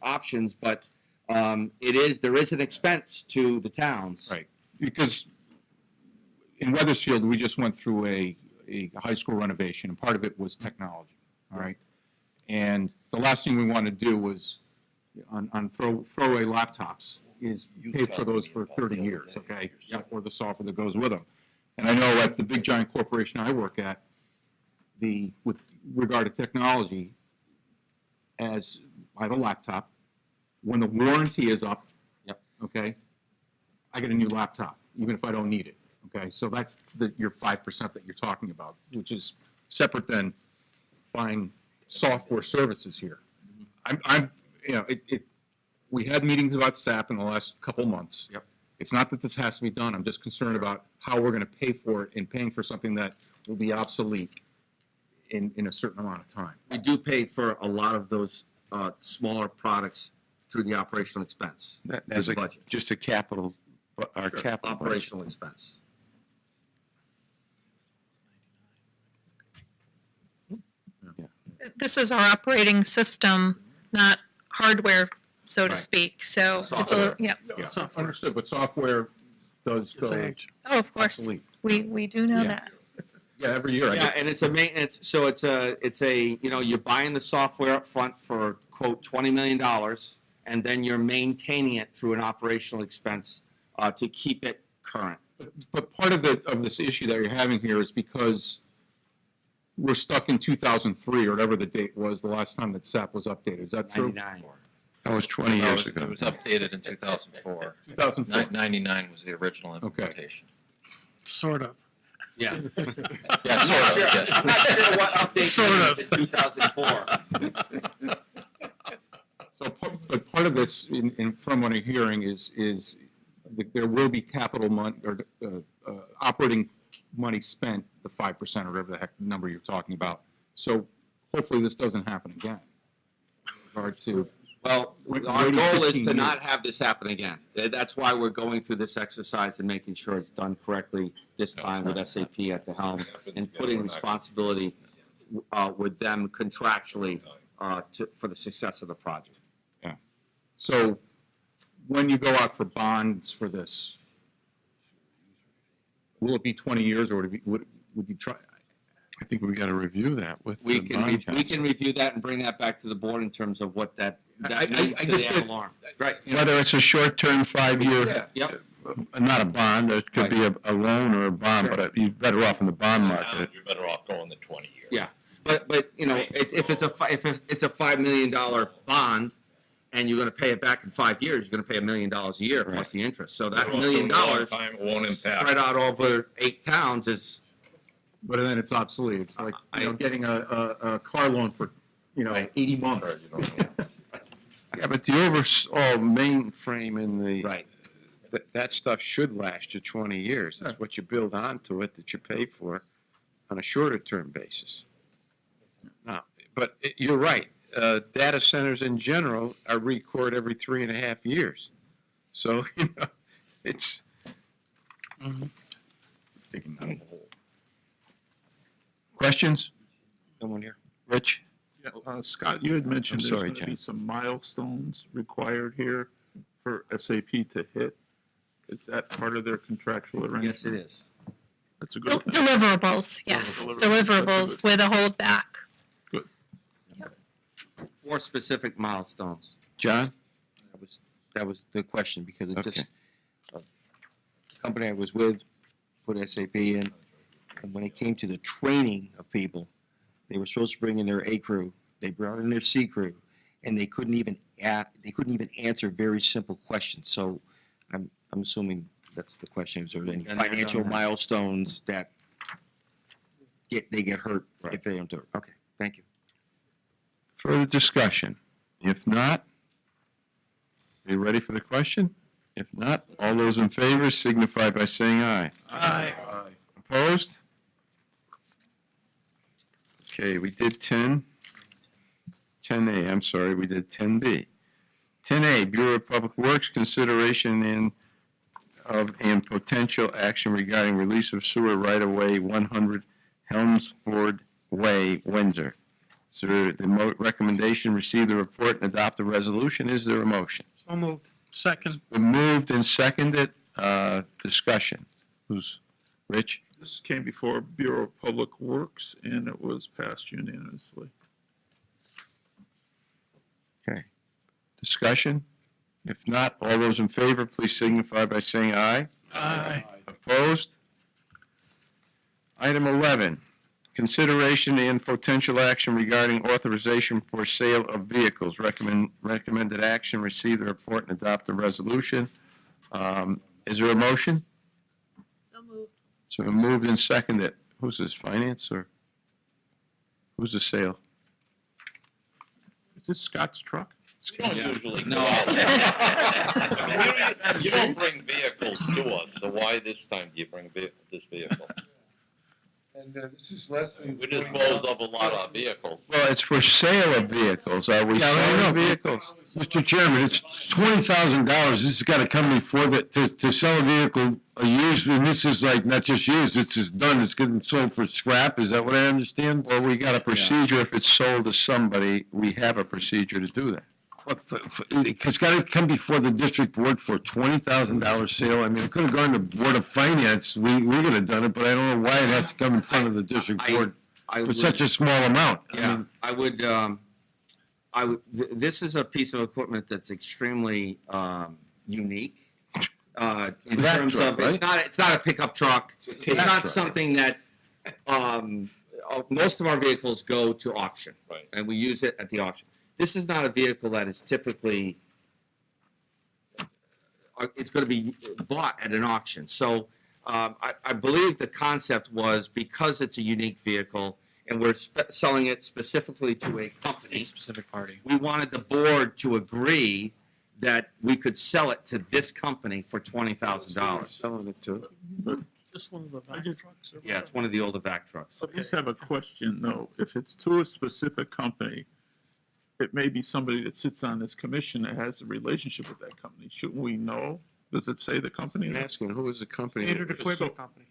options, but there is an expense to the towns. Right, because in Weathersfield, we just went through a high school renovation, and part of it was technology, all right? And the last thing we wanted to do was, on throwaway laptops, is pay for those for 30 years, okay? Or the software that goes with them. And I know at the big giant corporation I work at, with regard to technology, as I have a laptop, when the warranty is up, okay, I get a new laptop, even if I don't need it, okay? So that's your 5% that you're talking about, which is separate than buying software services here. We had meetings about SAP in the last couple months. Yep. It's not that this has to be done. I'm just concerned about how we're going to pay for it and paying for something that will be obsolete in a certain amount of time. We do pay for a lot of those smaller products through the operational expense. As budget. just a capital, our Sure, capital budget. operational expense. This is our operating system, not hardware, so to Right. speak. So it's a Software. little, yeah. Yeah, understood, but software does It's go age. Oh, of course. obsolete. We do know Yeah. that. Yeah, every year. Yeah, and it's a maintenance, so it's a, you're buying the software up front for, quote, $20 million, and then you're maintaining it through an operational expense to keep it current. But part of this issue that you're having here is because we're stuck in 2003 or whatever the date was, the last time that SAP was updated. Is that true? 99. That was 20 years ago. It was updated in 2004. 2004. 99 was the original implementation. Sort of. Yeah. Yeah, sort of, yeah. I'm not sure what update Sort was of. in 2004. So, but part of this, from what I'm hearing, is there will be capital money or operating money spent, the 5% or whatever the heck number you're talking about. So hopefully this doesn't happen again. In regard to Well, Wait- our waiting goal is 15 to years. not have this happen again. That's why we're going through this exercise and making sure it's done correctly this time with SAP at the helm and putting responsibility with them contractually for the success of the project. So when you go out for bonds for this, will it be 20 years or would you try? I think we got to review that with the We bond can council. review that and bring that back to the board in terms of what that I means to just the did- alarm. Right. Whether it's a short-term 5-year, Yep. not a bond, it could be a loan or a bond, but you're better off in the bond market. You're better off going the 20 years. Yeah, but you know, if it's a $5 million bond, and you're going to pay it back in 5 years, you're going to pay $1 million a year plus the interest. So that $1 million It won't impact. spread out over 8 towns is. But then it's obsolete. It's like, getting a car loan for, 80 months. Yeah, but the overall mainframe in the. Right. That stuff should last you 20 years. It's what you build onto it that you pay for on a shorter-term basis. Now, but you're right. Data centers in general are record every 3.5 years. So, it's. Digging down the hole. Questions? Someone here? Rich? Yeah, Scott, you had mentioned I'm there's sorry, going to be Jen. some milestones required here for SAP to hit. Is that part of their contractual arrangement? Yes, it is. That's a good thing. Deliverables, yes, Deliverables. deliverables with a holdback. Good. 4 specific milestones. John? That was the question, because it Okay. just, the company I was with put SAP in, and when it came to the training of people, they were supposed to bring in their A crew, they brought in their C crew, and they couldn't even answer very simple questions. So I'm assuming that's the question, is there any And they're financial done that. milestones that they get hurt if they don't do it? Okay, thank you. Further discussion? If not, are you ready for the question? If not, all those in favor signify by saying aye. Aye. Opposed? Okay, we did 10A, I'm sorry, we did 10B. 10A, Bureau of Public Works, consideration and potential action regarding release of sewer right-of-way 100 Helmsford Way, Windsor. So the recommendation, receive the report and adopt the resolution. Is there a motion? So moved. Second. Been moved and seconded. Discussion. Who's, Rich? This came before Bureau of Public Works, and it was passed unanimously. Okay. Discussion? If not, all those in favor, please signify by saying aye. Aye. Opposed? Item 11, consideration and potential action regarding authorization for sale of vehicles. Recommended action, receive the report and adopt the resolution. Is there a motion? So moved. So moved and seconded. Who's this, finance or who's the sale? Is this Scott's truck? We don't usually. No. You don't bring vehicles to us, so why this time do you bring this vehicle? And this is less than. We dispose of a lot of vehicles. Well, it's for sale of vehicles. Are we Yeah, I selling know. vehicles? Mr. Chairman, it's $20,000. This has got to come before to sell a vehicle used, and this is like not just used, it's just done, it's getting sold for scrap. Is that what I understand? Well, we got a procedure. If it's sold to somebody, we have a procedure to do that. It's got to come before the district board for a $20,000 sale. I mean, it could have gone to Board of Finance. We could have done it, but I don't know why it has to come in front of the district board I for would- such a small amount. I Yeah, mean, I would, this is a piece of equipment that's extremely unique. In That terms truck, of, it's not a pickup truck. It's not truck. something that, most of our vehicles go to auction. Right. And we use it at the auction. This is not a vehicle that is typically, it's going to be bought at an auction. So I believe the concept was, because it's a unique vehicle and we're selling it specifically to a company, specific party. we wanted the board to agree that we could sell it to this company for $20,000. Selling it to. Just one of the vac trucks? or Yeah, it's one of the older vac trucks. I just have a question though. If it's to a specific company, it may be somebody that sits on this commission that has a relationship with that company. Shouldn't we know? Does it say the company? I'm asking, who is the company? Standard Equipment Company.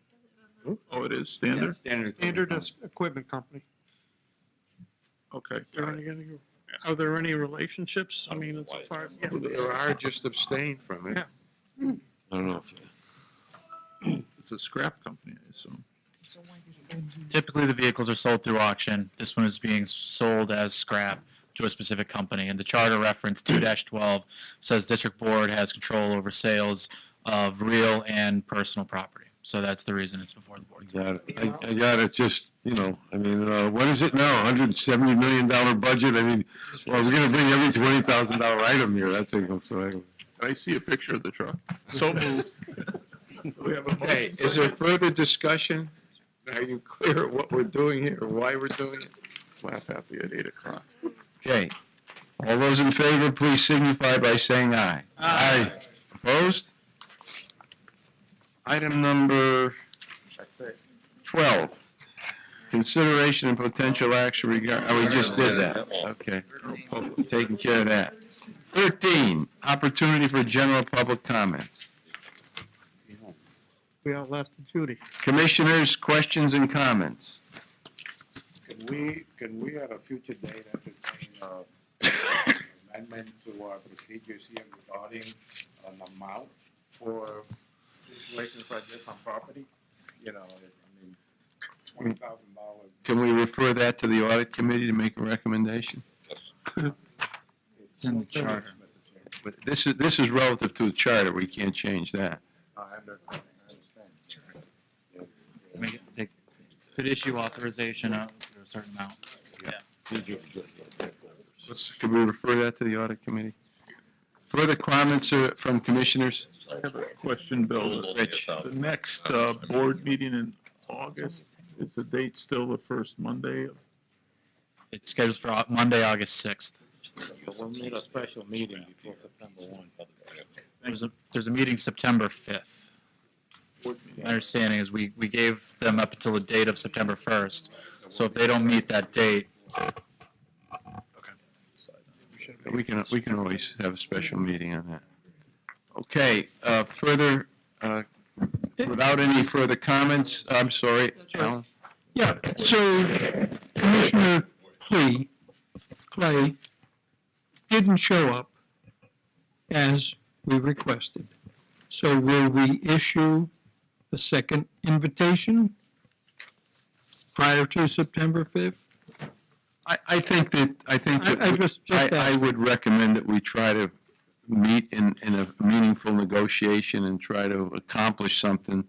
Oh, it is Standard? Standard. Standard Equipment Company. Okay. Are there any relationships? I mean, as far as, yeah. There are, just abstain from it. Yeah. I don't know if. It's a scrap company, I assume. Typically, the vehicles are sold through auction. This one is being sold as scrap to a specific company. And the charter reference 2-12 says district board has control over sales of real and personal property. So that's the reason it's before the board. Got it. I got it, just, you know, I mean, what is it now, $170 million budget? I mean, well, we're gonna bring every $20,000 item here, that's it, so I see a picture of the truck. So moved. We have a Okay, motion. is there further discussion? Are you clear what we're doing here, or why we're doing it? Slap happy at 8 o'clock. Okay, all those in favor, please signify by saying aye. Aye. Opposed? Item number 12, consideration and potential action regarding, we just did that, okay. Taking care of that. 13, opportunity for general public comments. We outlasted Judy. Commissioners, questions and comments? Can we at a future date entertain amendment to our procedures here regarding an amount for situations like this on property? You know, I mean, $20,000. Can we refer that to the audit committee to make a recommendation? It's in the charter. But this is relative to the charter, we can't change that. I understand. They could issue authorization up to a certain amount. Yeah. Can we refer that to the audit committee? Further comments from commissioners? I have a question, Bill. Rich. The next board meeting in August, is the date still the first Monday? of- It's scheduled for Monday, August 6th. We'll need a special meeting before September 1. There's a meeting September 5th. My understanding is we gave them up until the date of September 1st. So if they don't meet that date, We can always have a special meeting on that. Okay, further, without any further comments, I'm sorry, Alan? Yeah, so Commissioner Clay didn't show up as we requested. So will we issue a second invitation prior to September 5th? I think that I I would recommend that we try to meet in a meaningful negotiation and try to accomplish something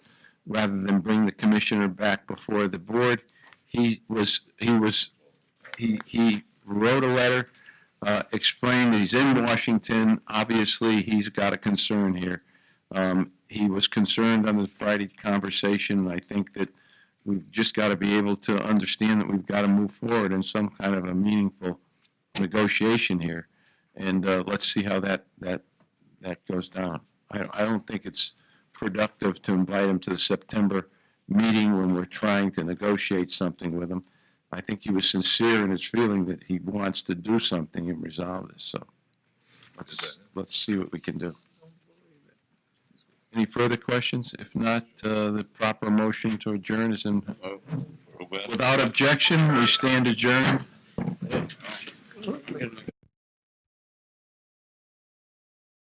rather than bring the commissioner back before the board. He wrote a letter, explained that he's in Washington. Obviously, he's got a concern here. He was concerned on the Friday conversation. I think that we've just got to be able to understand that we've got to move forward in some kind of a meaningful negotiation here. And let's see how that goes down. I don't think it's productive to invite him to the September meeting when we're trying to negotiate something with him. I think he was sincere in his feeling that he wants to do something and resolve this. So let's see what we can do. Any further questions? If not, the proper motion to adjourn is in. Without objection, we stand adjourned.